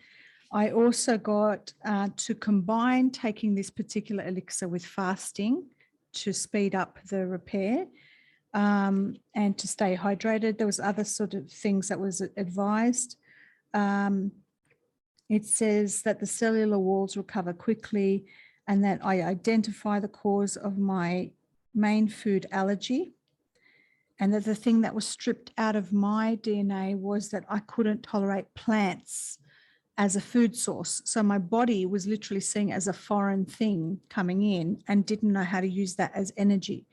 I also got to combine taking this particular elixir with fasting to speed up the repair and to stay hydrated. There was other sort of things that was advised. It says that the cellular walls recover quickly, and that I identify the cause of my main food allergy, and that the thing that was stripped out of my DNA was that I couldn't tolerate plants as a food source. So my body was literally seeing it as a foreign thing coming in and didn't know how to use that as energy.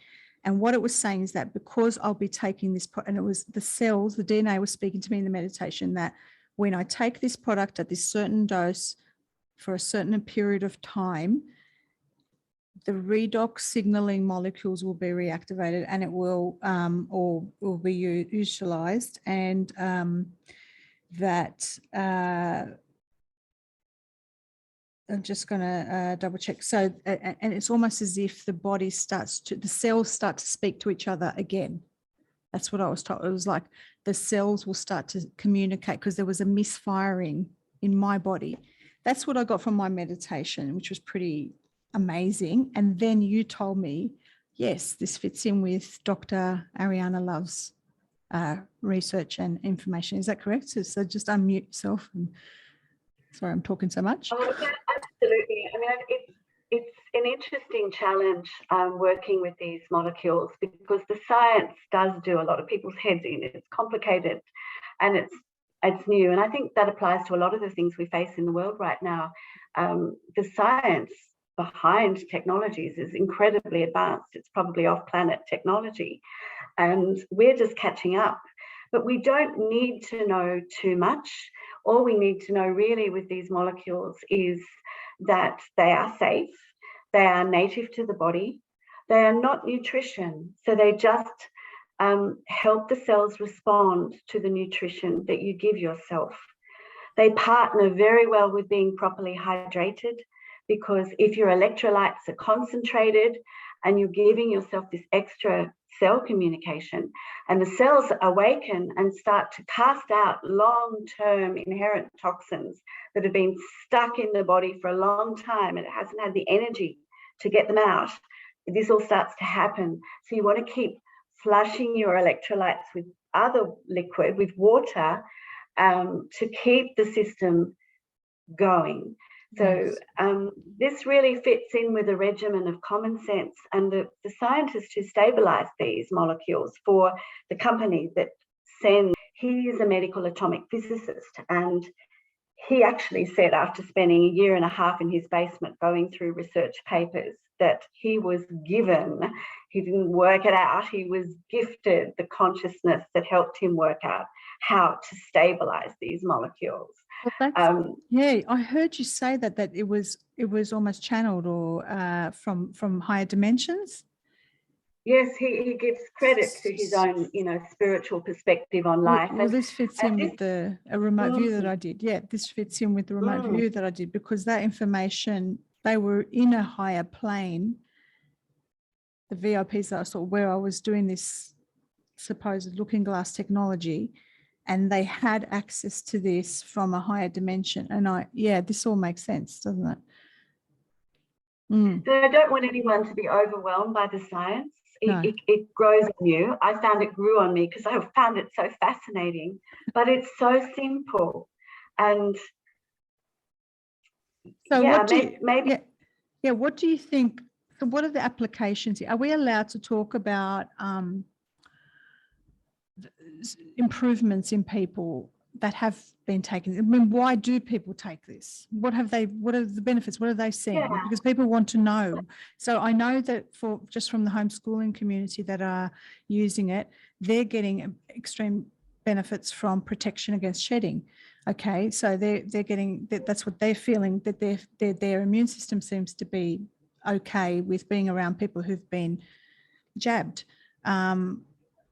And what it was saying is that because I'll be taking this, and it was the cells, the DNA was speaking to me in the meditation, that when I take this product at this certain dose for a certain period of time, the redox signaling molecules will be reactivated, and it will or will be utilized, and that I'm just going to double check. So, and it's almost as if the body starts to, the cells start to speak to each other again. That's what I was told. It was like the cells will start to communicate because there was a misfiring in my body. That's what I got from my meditation, which was pretty amazing. And then you told me, yes, this fits in with Dr. Ariana Love's research and information. Is that correct? So just unmute yourself. And sorry, I'm talking so much. Oh, yeah, absolutely. I mean, it's an interesting challenge working with these molecules, because the science does do a lot of people's heads in. It's complicated and it's new. And I think that applies to a lot of the things we face in the world right now. The science behind technologies is incredibly advanced. It's probably off-planet technology, and we're just catching up. But we don't need to know too much. All we need to know really with these molecules is that they are safe, they are native to the body, they are not nutrition. So they just help the cells respond to the nutrition that you give yourself. They partner very well with being properly hydrated, because if your electrolytes are concentrated and you're giving yourself this extra cell communication, and the cells awaken and start to cast out long-term inherent toxins that have been stuck in the body for a long time and it hasn't had the energy to get them out, this all starts to happen. So you want to keep flushing your electrolytes with other liquid, with water, to keep the system going. So this really fits in with a regimen of common sense, and the scientists who stabilize these molecules for the company that send. He is a medical atomic physicist, and he actually said after spending a year and a half in his basement going through research papers that he was given, he didn't work it out, he was gifted the consciousness that helped him work out how to stabilize these molecules. Well, yeah, I heard you say that it was almost channeled or from higher dimensions. Yes, he gives credit to his own, spiritual perspective on life. Well, this fits in with a remote view that I did. Yeah, this fits in with the remote view that I did, because that information, they were in a higher plane. The VIPs that I saw where I was doing this supposed looking glass technology, and they had access to this from a higher dimension. And this all makes sense, doesn't it? So I don't want anyone to be overwhelmed by the science. No. It grows on you. I found it grew on me because I found it so fascinating, but it's so simple. And so what do you think? So what are the applications here? Are we allowed to talk about improvements in people that have been taken? I mean, why do people take this? What are the benefits? What are they seeing? Yeah. Because people want to know. So I know that just from the homeschooling community that are using it, they're getting extreme benefits from protection against shedding. Okay, so they're getting that's what they're feeling, that their immune system seems to be okay with being around people who've been jabbed.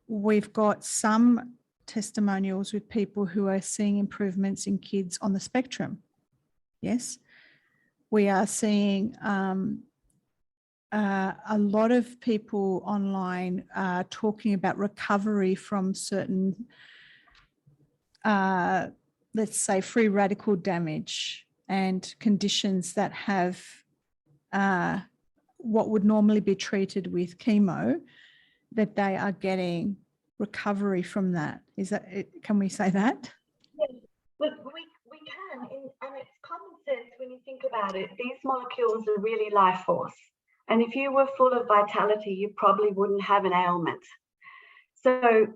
We've got some testimonials with people who are seeing improvements in kids on the spectrum. Yes, we are seeing a lot of people online talking about recovery from certain, let's say, free radical damage and conditions that have what would normally be treated with chemo, that they are getting recovery from that. Is that it? Can we say that? Yeah, look, we can, and it's common sense when you think about it. These molecules are really life force, and if you were full of vitality, you probably wouldn't have an ailment. So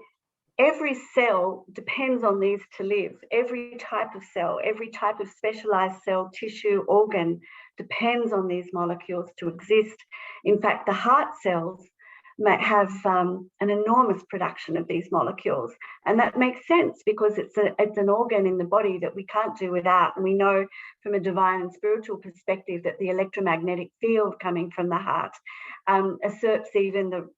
every cell depends on these to live. Every type of cell, every type of specialized cell, tissue, organ depends on these molecules to exist. In fact, the heart cells might have an enormous production of these molecules, and that makes sense because it's an organ in the body that we can't do without. And we know from a divine and spiritual perspective that the electromagnetic field coming from the heart asserts even the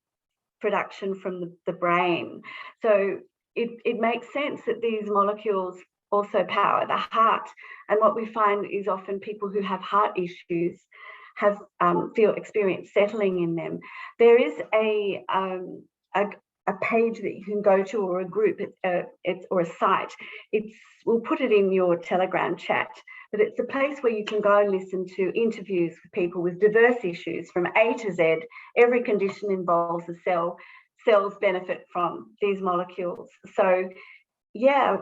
production from the brain. So it makes sense that these molecules also power the heart. And what we find is often people who have heart issues have experience settling in them. There is a page that you can go to, or a group, or a site. We'll put it in your Telegram chat, but it's a place where you can go and listen to interviews with people with diverse issues from A to Z. Every condition involves a cell. Cells benefit from these molecules. So yeah,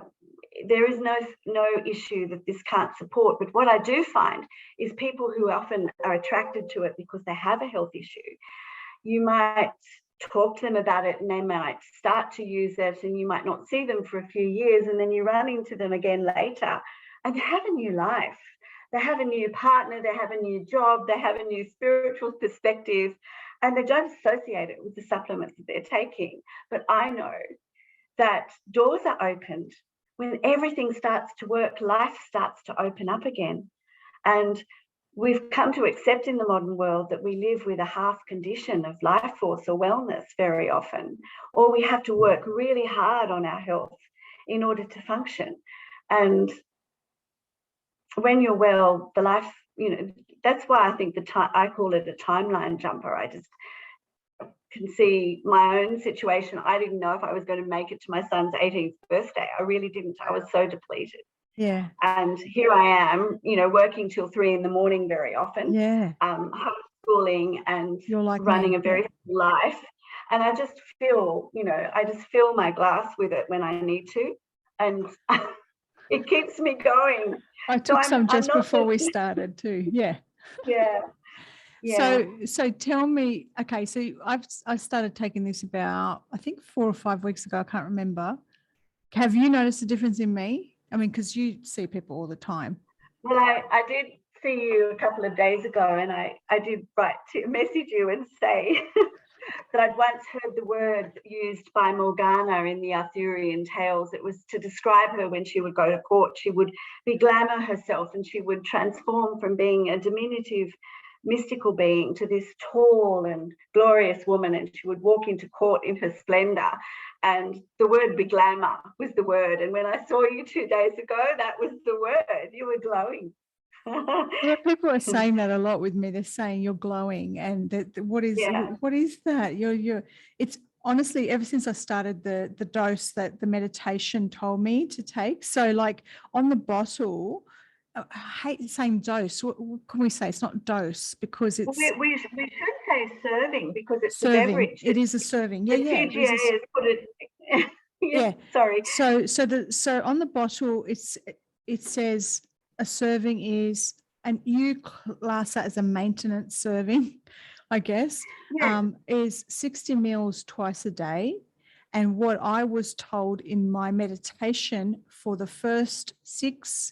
there is no issue that this can't support. But what I do find is people who often are attracted to it because they have a health issue, you might talk to them about it and they might start to use it, and you might not see them for a few years, and then you run into them again later and they have a new life. They have a new partner, they have a new job, they have a new spiritual perspective, and they don't associate it with the supplements that they're taking. But I know that doors are opened. When everything starts to work, life starts to open up again. And we've come to accept in the modern world that we live with a half condition of life force or wellness very often, or we have to work really hard on our health in order to function. And when you're well, the life, that's why I think I call it a timeline jumper. I just can see my own situation. I didn't know if I was going to make it to my son's 18th birthday. I really didn't. I was so depleted. Yeah. And here I am, working till 3 a.m. very often. Yeah. Homeschooling and like running a very full life. And I just fill my glass with it when I need to. And it keeps me going. I took some just before we started too. Yeah. Yeah. Yeah. So tell me, okay, so I started taking this about, I think 4 or 5 weeks ago, I can't remember. Have you noticed a difference in me? I mean, because you see people all the time. Well, I did see you a couple of days ago, and I did message you and say that I'd once heard the word used by Morgana in the Arthurian tales. It was to describe her when she would go to court. She would beglamour herself, and she would transform from being a diminutive mystical being to this tall and glorious woman, and she would walk into court in her splendor, and the word beglamour was the word. And when I saw you 2 days ago, that was the word. You were glowing. Well, people are saying that a lot with me. They're saying you're glowing, and what is that? You're it's honestly, ever since I started the dose that the meditation told me to take. So like on the bottle, I hate saying dose. What can we say? It's not dose because it's. Well, we should say serving because it's serving. A beverage. It is a serving. Yeah, the yeah. TGA has put it. Yeah. Sorry. So on the bottle, it says a serving is, and you class that as a maintenance serving, I guess, is 60 mils twice a day. And what I was told in my meditation for the first 6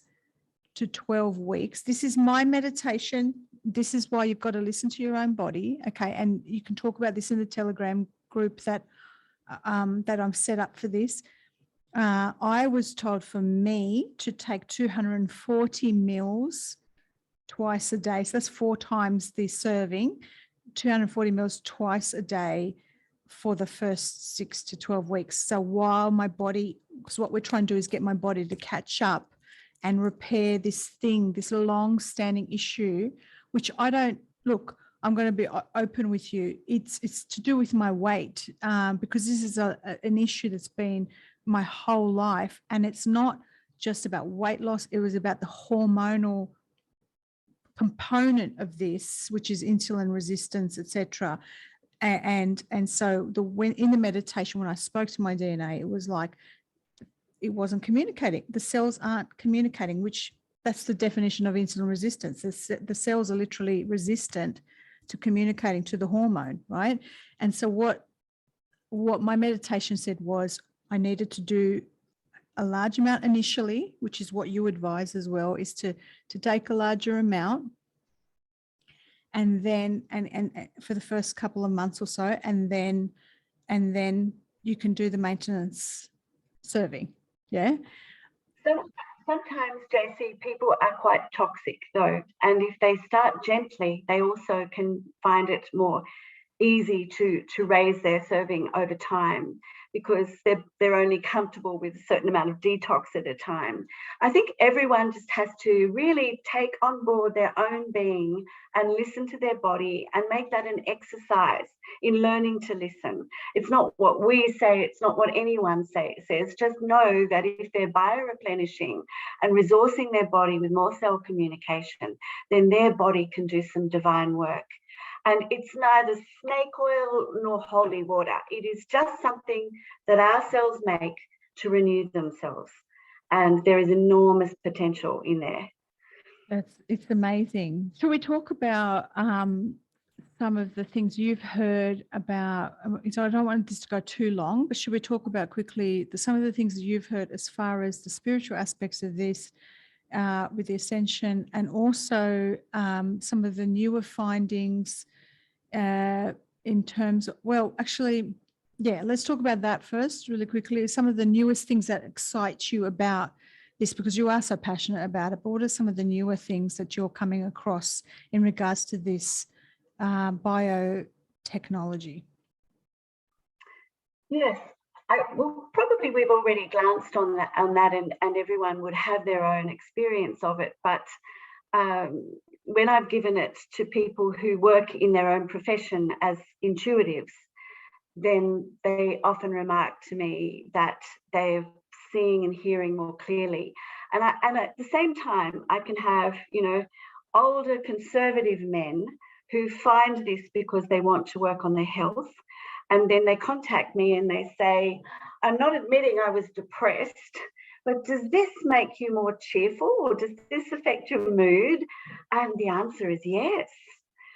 to 12 weeks, this is my meditation. This is why you've got to listen to your own body. Okay. And you can talk about this in the Telegram group that I'm set up for this. I was told for me to take 240 mils twice a day. So that's 4 times the serving, 240 mils twice a day for the first 6 to 12 weeks. So while my body, because what we're trying to do is get my body to catch up and repair this thing, this long-standing issue, which I don't, look, I'm going to be open with you. It's to do with my weight, because this is an issue that's been my whole life, and it's not just about weight loss. It was about the hormonal component of this, which is insulin resistance, etc. And so when in the meditation, when I spoke to my DNA, it was like it wasn't communicating. The cells aren't communicating, which that's the definition of insulin resistance. The cells are literally resistant to communicating to the hormone, right? And so what my meditation said was I needed to do a large amount initially, which is what you advise as well, is to take a larger amount, and then and for the first couple of months or so, and then you can do the maintenance serving. Yeah. So sometimes, JC, people are quite toxic though, and if they start gently, they also can find it more easy to raise their serving over time, because they're only comfortable with a certain amount of detox at a time. I think everyone just has to really take on board their own being and listen to their body and make that an exercise in learning to listen. It's not what we say, it's not what anyone says. Just know that if they're bioreplenishing and resourcing their body with more cell communication, then their body can do some divine work. And it's neither snake oil nor holy water. It is just something that our cells make to renew themselves. And there is enormous potential in there. It's amazing. Shall we talk about some of the things you've heard about? So I don't want this to go too long, but should we talk about quickly some of the things that you've heard as far as the spiritual aspects of this with the ascension, and also some of the newer findings in terms of, well, actually, yeah, let's talk about that first really quickly. Some of the newest things that excite you about this, because you are so passionate about it, but what are some of the newer things that you're coming across in regards to this biotechnology? Yes, well, probably we've already glanced on that, and everyone would have their own experience of it. But when I've given it to people who work in their own profession as intuitives, then they often remark to me that they're seeing and hearing more clearly. And at the same time, I can have, older conservative men who find this because they want to work on their health. And then they contact me and they say, I'm not admitting I was depressed, but does this make you more cheerful, or does this affect your mood? And the answer is yes,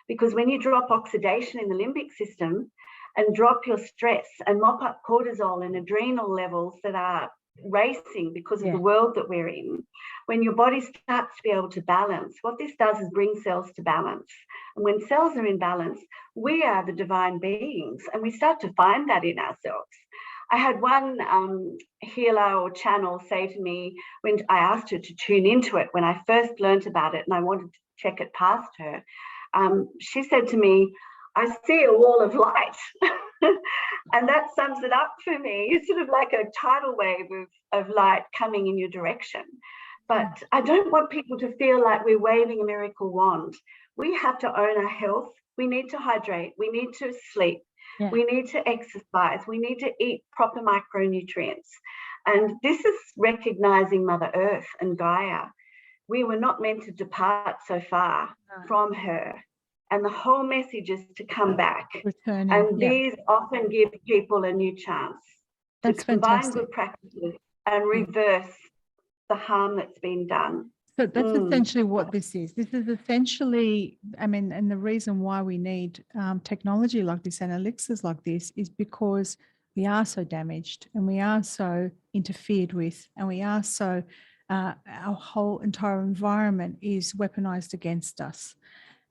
because when you drop oxidation in the limbic system and drop your stress and mop up cortisol and adrenal levels that are racing because of Yeah. the world that we're in, when your body starts to be able to balance, what this does is bring cells to balance. And when cells are in balance, we are the divine beings, and we start to find that in ourselves. I had one healer or channel say to me when I asked her to tune into it, when I first learned about it and I wanted to check it past her, she said to me, "I see a wall of light." And that sums it up for me. It's sort of like a tidal wave of light coming in your direction. But I don't want people to feel like we're waving a miracle wand. We have to own our health. We need to hydrate. We need to sleep. Yeah. We need to exercise. We need to eat proper micronutrients. And this is recognizing Mother Earth and Gaia. We were not meant to depart so far from her. And the whole message is to come back. Returning. And these often give people a new chance to combine fantastic. good practices and reverse the harm that's been done. So that's essentially what this is. This is essentially, I mean, and the reason why we need technology like this and elixirs like this is because we are so damaged and we are so interfered with, and we are so, our whole entire environment is weaponized against us.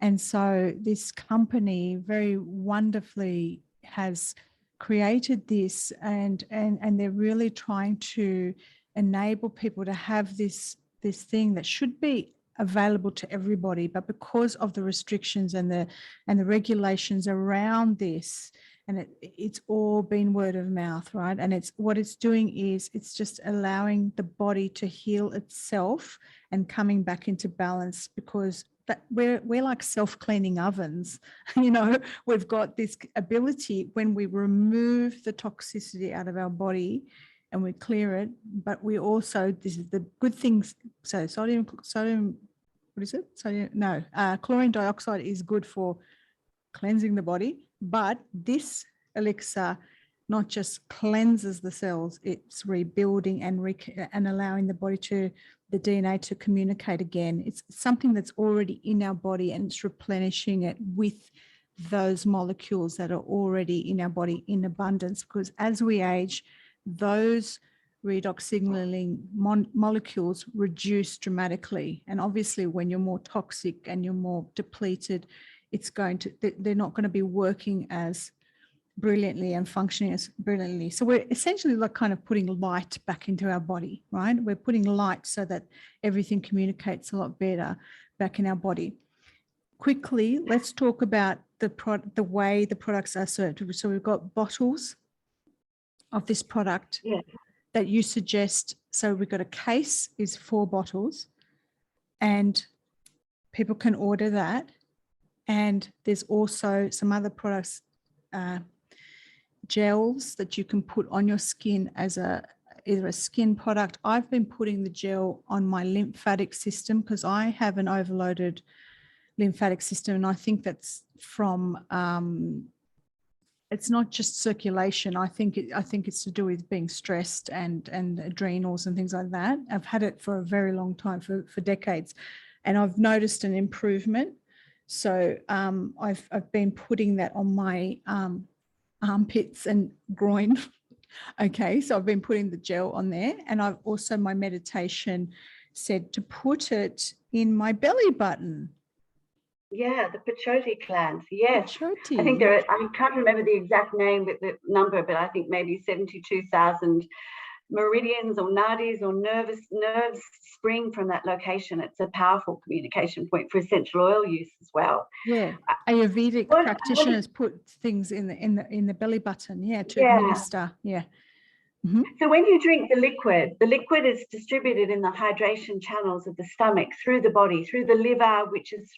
And so this company very wonderfully has created this, and they're really trying to enable people to have this thing that should be available to everybody, but because of the restrictions and the regulations around this, and it's all been word of mouth, right? And it's what it's doing is it's just allowing the body to heal itself and coming back into balance, because that we're like self-cleaning ovens. You know, we've got this ability when we remove the toxicity out of our body and we clear it, but we also, this is the good things. So sodium, what is it? Chlorine dioxide is good for cleansing the body, but this elixir not just cleanses the cells, it's rebuilding and allowing the body to, the DNA to communicate again. It's something that's already in our body, and it's replenishing it with those molecules that are already in our body in abundance, because as we age, those redox signaling molecules reduce dramatically. And obviously when you're more toxic and you're more depleted, it's going to, they're not going to be working as brilliantly and functioning as brilliantly. So we're essentially like kind of putting light back into our body, right? We're putting light so that everything communicates a lot better back in our body. Quickly, let's talk about the way the products are served. So we've got bottles of this product that you suggest. So we've got a case is 4 bottles, and people can order that. And there's also some other products, gels that you can put on your skin as either a skin product. I've been putting the gel on my lymphatic system because I have an overloaded lymphatic system, and I think that's from it's not just circulation. I think it's to do with being stressed and adrenals and things like that. I've had it for a very long time, for decades, and I've noticed an improvement. So I've been putting that on my armpits and groin. Okay, so I've been putting the gel on there, and I've also, my meditation said to put it in my belly button. Yeah, the Pachoti gland. Yes. Pachoti. I think there are, I can't remember the exact name, but the number, but I think maybe 72,000 meridians or nadis or nerves spring from that location. It's a powerful communication point for essential oil use as well. Yeah, Ayurvedic practitioners put things in the belly button, to administer. Yeah. Mm-hmm. So when you drink the liquid is distributed in the hydration channels of the stomach, through the body, through the liver, which is,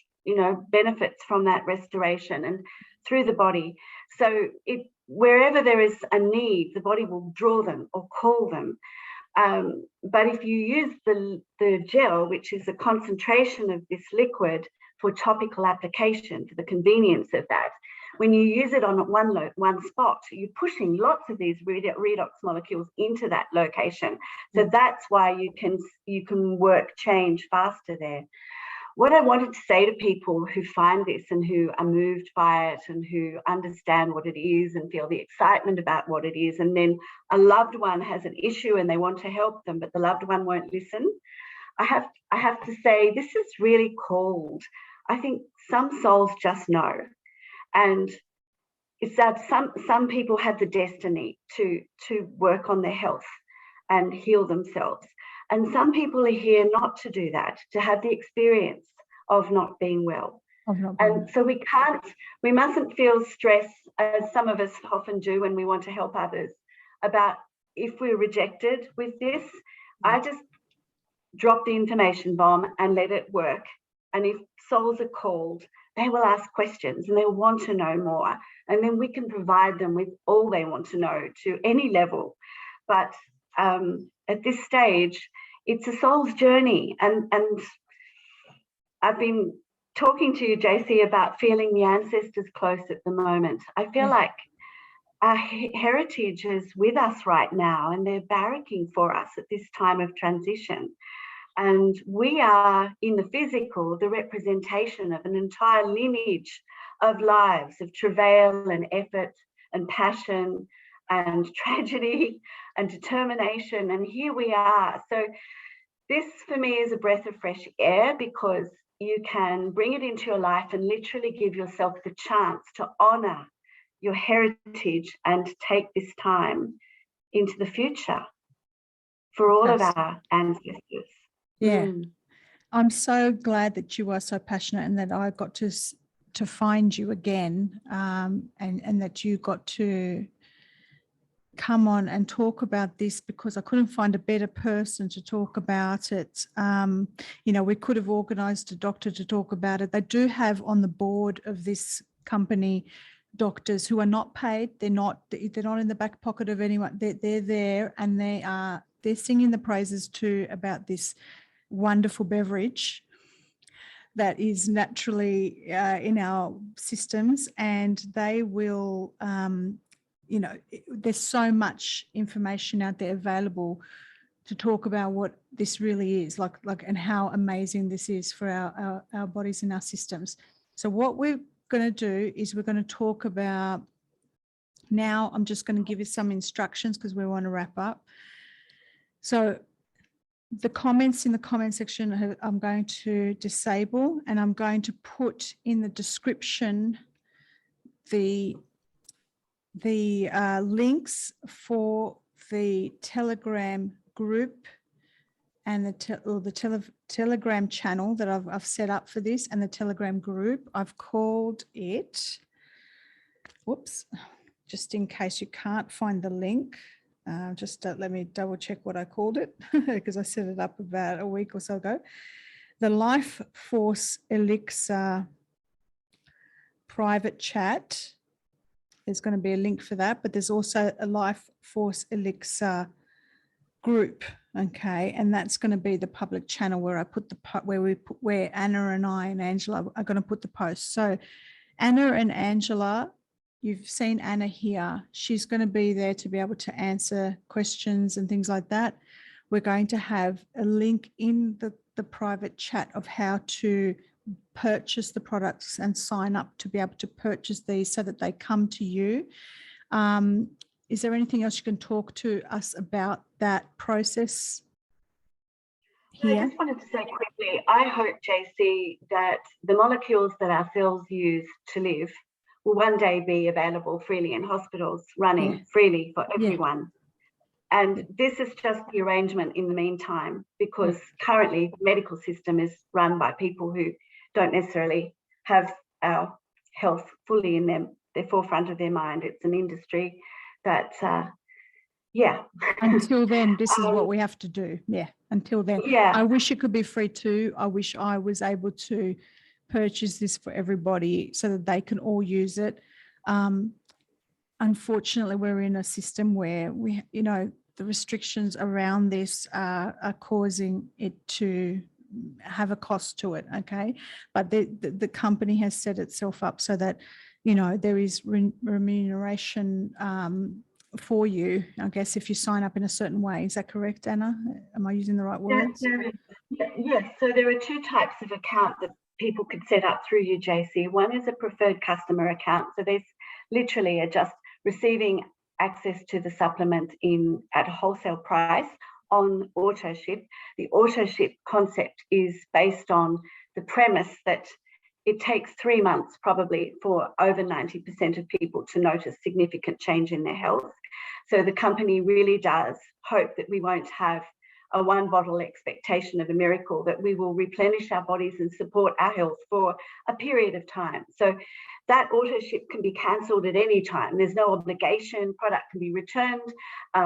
benefits from that restoration, and through the body. So wherever there is a need, the body will draw them or call them. But if you use the gel, which is a concentration of this liquid for topical application, for the convenience of that, when you use it on one spot, you're pushing lots of these redox molecules into that location. So that's why you can work change faster there. what I wanted to say to people who find this and who are moved by it and who understand what it is and feel the excitement about what it is, and then a loved one has an issue and they want to help them, but the loved one won't listen. I have to say, this is really called. I think some souls just know. And it's that some people have the destiny to work on their health and heal themselves. And some people are here not to do that, to have the experience of not being well. And so we mustn't feel stress, as some of us often do when we want to help others, about if we're rejected with this. I just drop the information bomb and let it work. And if souls are called, they will ask questions and they'll want to know more. And then we can provide them with all they want to know to any level. But at this stage, it's a soul's journey. And I've been talking to you, JC, about feeling the ancestors close at the moment. I feel like our heritage is with us right now, and they're barracking for us at this time of transition. And we are, in the physical, the representation of an entire lineage of lives of travail and effort and passion and tragedy and determination. And here we are. So this, for me, is a breath of fresh air, because you can bring it into your life and literally give yourself the chance to honour your heritage and take this time into the future for all of our ancestors. Yeah. I'm so glad that you are so passionate and that I got to find you again, and that you got to come on and talk about this, because I couldn't find a better person to talk about it. We could have organised a doctor to talk about it. They do have on the board of this company doctors who are not paid. They're not in the back pocket of anyone. They're there, and they're singing the praises too about this wonderful beverage that is naturally in our systems, and they will there's so much information out there available to talk about what this really is like and how amazing this is for our bodies and our systems. So what we're going to do is we're going to talk about now. I'm just going to give you some instructions because we want to wrap up. So the comments in the comment section, I'm going to disable, and I'm going to put in the description the links for the Telegram group and the Telegram channel that I've set up for this, and the Telegram group. I've called it, whoops, just in case you can't find the link. Let me double check what I called it because I set it up about a week or so ago. The Lifeforce Elixir private chat. There's going to be a link for that, but there's also a Lifeforce Elixir group, okay, and that's going to be the public channel where I put where Anna and I and Angela are going to put the post. So Anna and Angela, you've seen Anna here. She's going to be there to be able to answer questions and things like that. We're going to have a link in the private chat of how to purchase the products and sign up to be able to purchase these so that they come to you. Is there anything else you can talk to us about that process here? I just wanted to say quickly, I hope, JC, that the molecules that our cells use to live will one day be available freely in hospitals, running freely for everyone. And this is just the arrangement in the meantime, because currently the medical system is run by people who don't necessarily have our health fully in the forefront of their mind. It's an industry that, Until then, this is what we have to do. Yeah, until then. Yeah. I wish it could be free too. I wish I was able to purchase this for everybody so that they can all use it. Unfortunately, we're in a system where the restrictions around this are causing it to have a cost to it, okay? But the company has set itself up so that, there is remuneration for you, I guess, if you sign up in a certain way. Is that correct, Anna? Am I using the right words? Yes. So there are two types of account that people could set up through you, JC. One is a preferred customer account. So there's literally just receiving access to the supplement at wholesale price on auto ship. The auto ship concept is based on the premise that it takes 3 months probably for over 90% of people to notice significant change in their health. So the company really does hope that we won't have a one bottle expectation of a miracle, that we will replenish our bodies and support our health for a period of time. So that auto ship can be cancelled at any time. There's no obligation. Product can be returned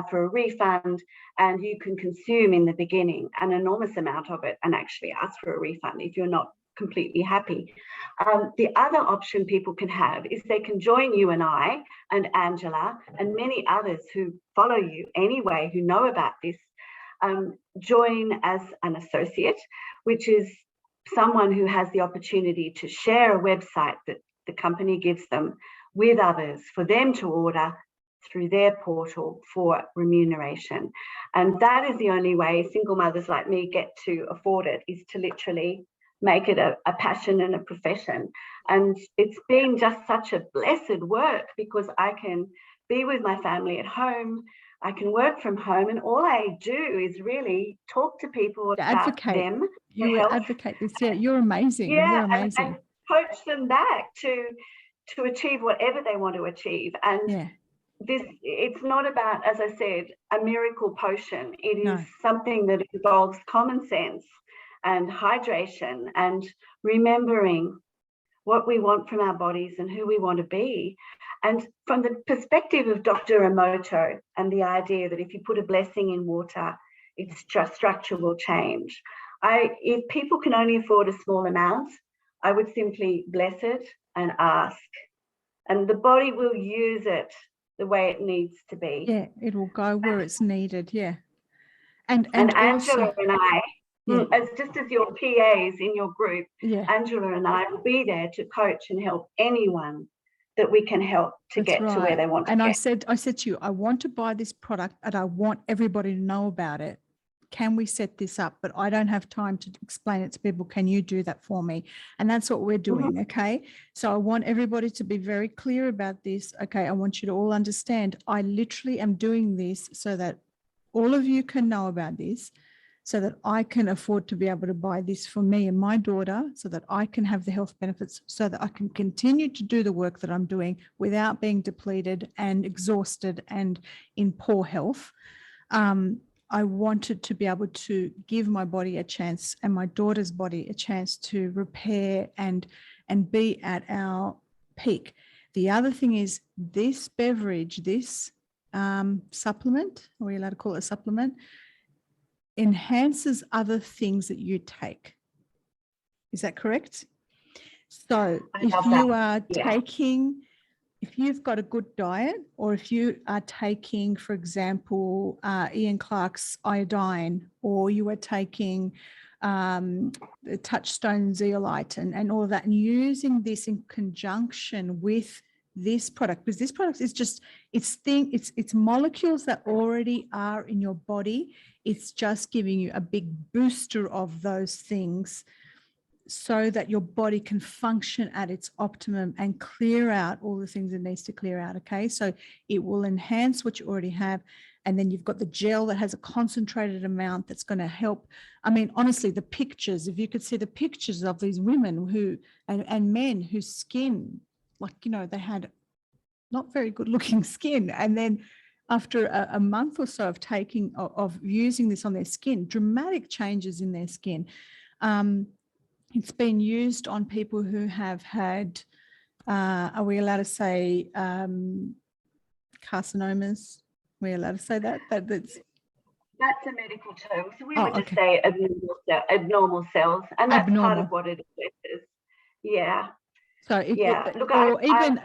for a refund, and you can consume in the beginning an enormous amount of it and actually ask for a refund if you're not completely happy. The other option people can have is they can join you and I and Angela and many others who follow you anyway, who know about this, join as an associate, which is someone who has the opportunity to share a website that the company gives them with others for them to order through their portal for remuneration. And that is the only way single mothers like me get to afford it, is to literally make it a passion and a profession. And it's been just such a blessed work, because I can be with my family at home, I can work from home, and all I do is really talk to people about them. You advocate this, yeah. You're amazing. Yeah, you're amazing. And coach them back to achieve whatever they want to achieve. And it's not about, as I said, a miracle potion. It is something that involves common sense and hydration and remembering what we want from our bodies and who we want to be. And from the perspective of Dr. Emoto and the idea that if you put a blessing in water, it's just structural change. If people can only afford a small amount, I would simply bless it and ask. And the body will use it the way it needs to be. Yeah, it will go where it's needed, yeah. And Angela also, and I, as your PAs in your group, Angela and I will be there to coach and help anyone that we can help to get to where they want to get. And I said to you, I want to buy this product and I want everybody to know about it. Can we set this up? But I don't have time to explain it to people. Can you do that for me? And that's what we're doing, okay? So I want everybody to be very clear about this, okay? I want you to all understand, I literally am doing this so that all of you can know about this, so that I can afford to be able to buy this for me and my daughter, so that I can have the health benefits, so that I can continue to do the work that I'm doing without being depleted and exhausted and in poor health. I wanted to be able to give my body a chance and my daughter's body a chance to repair and be at our peak. The other thing is this beverage, this supplement, are we allowed to call it a supplement, enhances other things that you take. Is that correct? So if you are taking, if you've got a good diet, or if you are taking, for example, Ian Clark's iodine, or you are taking the Touchstone zeolite and all of that, and using this in conjunction with this product, because this product is just, it's molecules that already are in your body. It's just giving you a big booster of those things so that your body can function at its optimum and clear out all the things it needs to clear out, okay? So it will enhance what you already have. And then you've got the gel that has a concentrated amount that's going to help. I mean, honestly, the pictures, if you could see the pictures of these women who and men whose skin, like, you know, they had not very good looking skin. And then after a month or so of using this on their skin, dramatic changes in their skin. It's been used on people who have had, are we allowed to say carcinomas? Are we allowed to say that? That's a medical term. So we would just say abnormal cells, and that's part of what it is. Yeah. So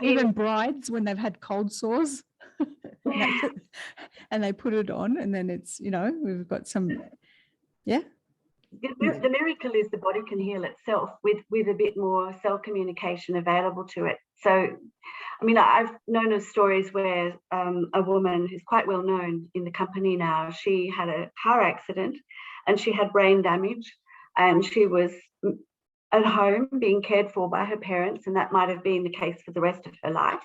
even brides when they've had cold sores and they put it on, and then it's, you know, we've got some, yeah. The miracle is the body can heal itself with a bit more cell communication available to it. So I mean, I've known of stories where a woman who's quite well known in the company now, she had a car accident and she had brain damage, and she was at home being cared for by her parents, and that might have been the case for the rest of her life.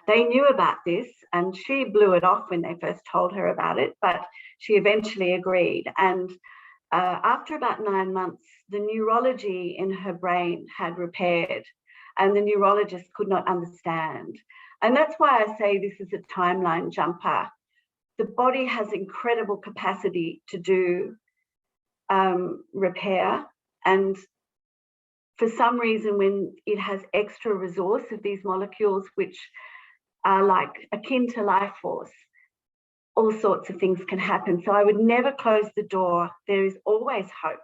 They knew about this and she blew it off when they first told her about it, but she eventually agreed. And after about 9 months, the neurology in her brain had repaired and the neurologist could not understand. And that's why I say this is a timeline jumper. The body has incredible capacity to do repair, and for some reason, when it has extra resource of these molecules, which are like akin to life force, all sorts of things can happen. So I would never close the door. There is always hope.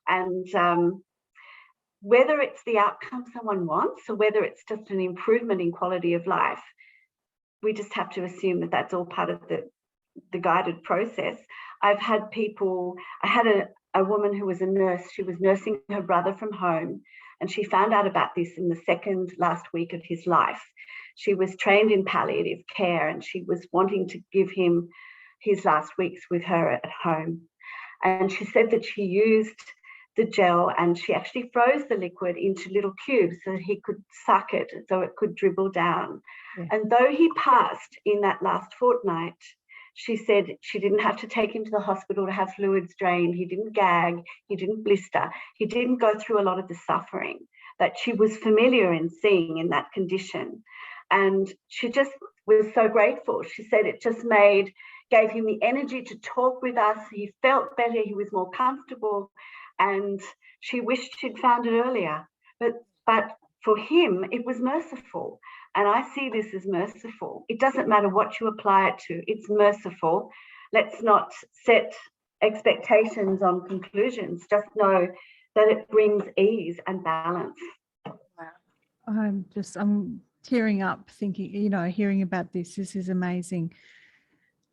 And whether it's the outcome someone wants or whether it's just an improvement in quality of life, we just have to assume that that's all part of the guided process. I've had people, I had a woman who was a nurse. She was nursing her brother from home, and she found out about this in the second last week of his life. She was trained in palliative care and she was wanting to give him his last weeks with her at home. And she said that she used the gel and she actually froze the liquid into little cubes so that he could suck it, so it could dribble down. Yeah. And though he passed in that last fortnight, she said she didn't have to take him to the hospital to have fluids drained. He didn't gag, he didn't blister, he didn't go through a lot of the suffering that she was familiar in seeing in that condition. And she just was so grateful. She said it just gave him the energy to talk with us. He felt better, he was more comfortable, and she wished she'd found it earlier. But for him, it was merciful. And I see this as merciful. It doesn't matter what you apply it to, it's merciful. Let's not set expectations on conclusions. Just know that it brings ease and balance. I'm tearing up thinking, hearing about this. This is amazing.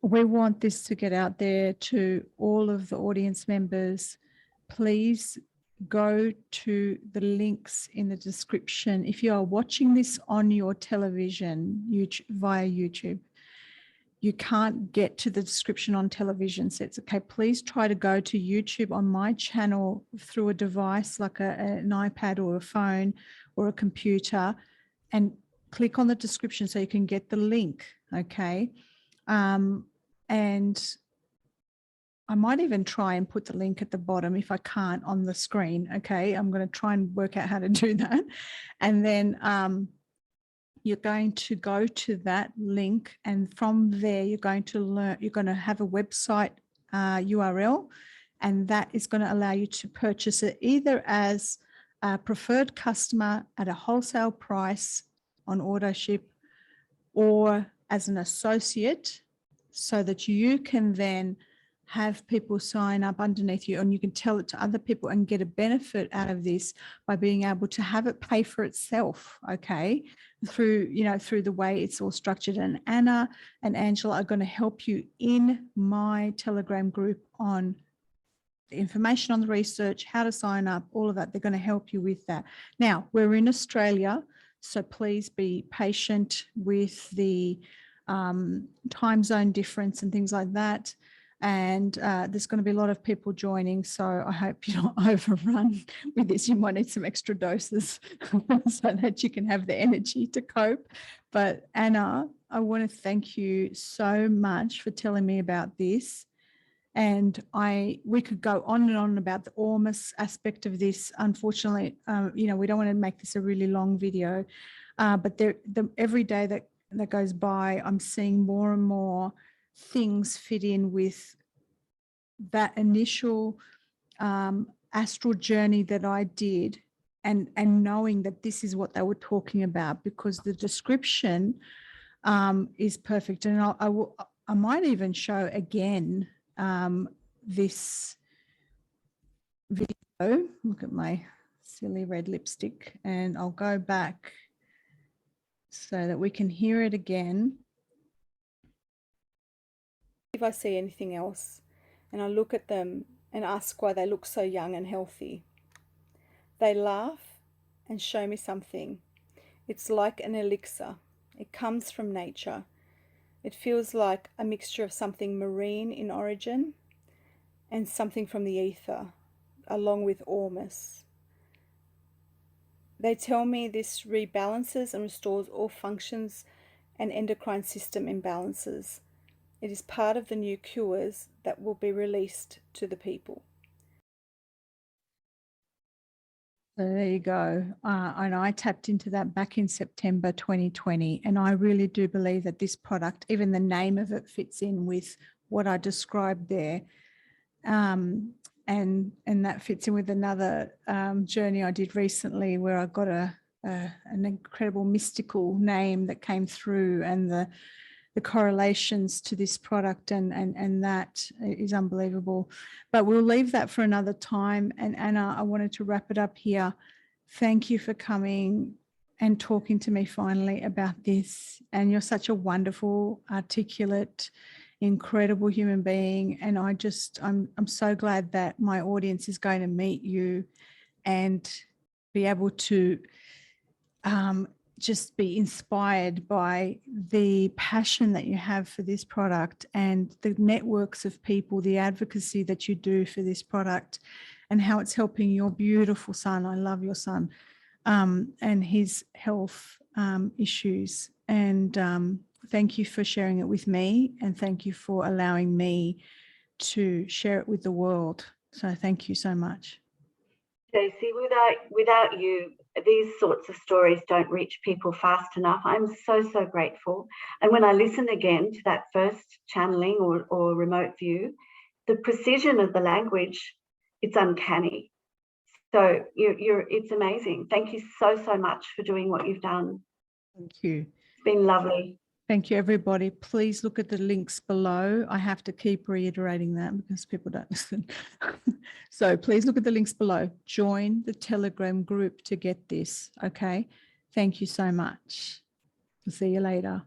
We want this to get out there to all of the audience members. Please go to the links in the description. If you are watching this on your television, via YouTube, you can't get to the description on television sets. Okay, please try to go to YouTube on my channel through a device like an iPad or a phone or a computer, and click on the description so you can get the link. Okay, and I might even try and put the link at the bottom if I can't on the screen. Okay, I'm going to try and work out how to do that. And then you're going to go to that link, and from there you're going to have a website URL, and that is going to allow you to purchase it either as a preferred customer at a wholesale price on auto ship, or as an associate, so that you can then have people sign up underneath you, and you can tell it to other people and get a benefit out of this by being able to have it pay for itself, okay, through the way it's all structured. And Anna and Angela are going to help you in my Telegram group on the information on the research, how to sign up, all of that. They're going to help you with that. Now, we're in Australia, so please be patient with the time zone difference and things like that. And there's going to be a lot of people joining, so I hope you don't overrun with this. You might need some extra doses so that you can have the energy to cope. But Anna, I want to thank you so much for telling me about this. And we could go on and on about the ORMUS aspect of this. Unfortunately, we don't want to make this a really long video, but every day that goes by, I'm seeing more and more things fit in with that initial astral journey that I did, and knowing that this is what they were talking about, because the description is perfect. And I might even show again this video. Look at my silly red lipstick, and I'll go back so that we can hear it again. If I see anything else and I look at them and ask why they look so young and healthy, they laugh and show me something. It's like an elixir. It comes from nature. It feels like a mixture of something marine in origin and something from the ether, along with ormus. They tell me this rebalances and restores all functions and endocrine system imbalances. It is part of the new cures that will be released to the people. So there you go. And I tapped into that back in September 2020. And I really do believe that this product, even the name of it, fits in with what I described there. And that fits in with another journey I did recently where I got an incredible mystical name that came through, and the correlations to this product and that is unbelievable. But we'll leave that for another time. And Anna, I wanted to wrap it up here. Thank you for coming and talking to me finally about this. And you're such a wonderful, articulate, incredible human being. And I'm so glad that my audience is going to meet you and be able to just be inspired by the passion that you have for this product and the networks of people, the advocacy that you do for this product, and how it's helping your beautiful son. I love your son, and his health issues. And thank you for sharing it with me, and thank you for allowing me to share it with the world. So thank you so much. Stacey, without you, these sorts of stories don't reach people fast enough. I'm so grateful. And when I listen again to that first channeling or remote view, the precision of the language, it's uncanny. So it's amazing. Thank you so much for doing what you've done. Thank you. It's been lovely. Thank you, everybody. Please look at the links below. I have to keep reiterating that because people don't listen. So please look at the links below. Join the Telegram group to get this, okay? Thank you so much. I'll see you later.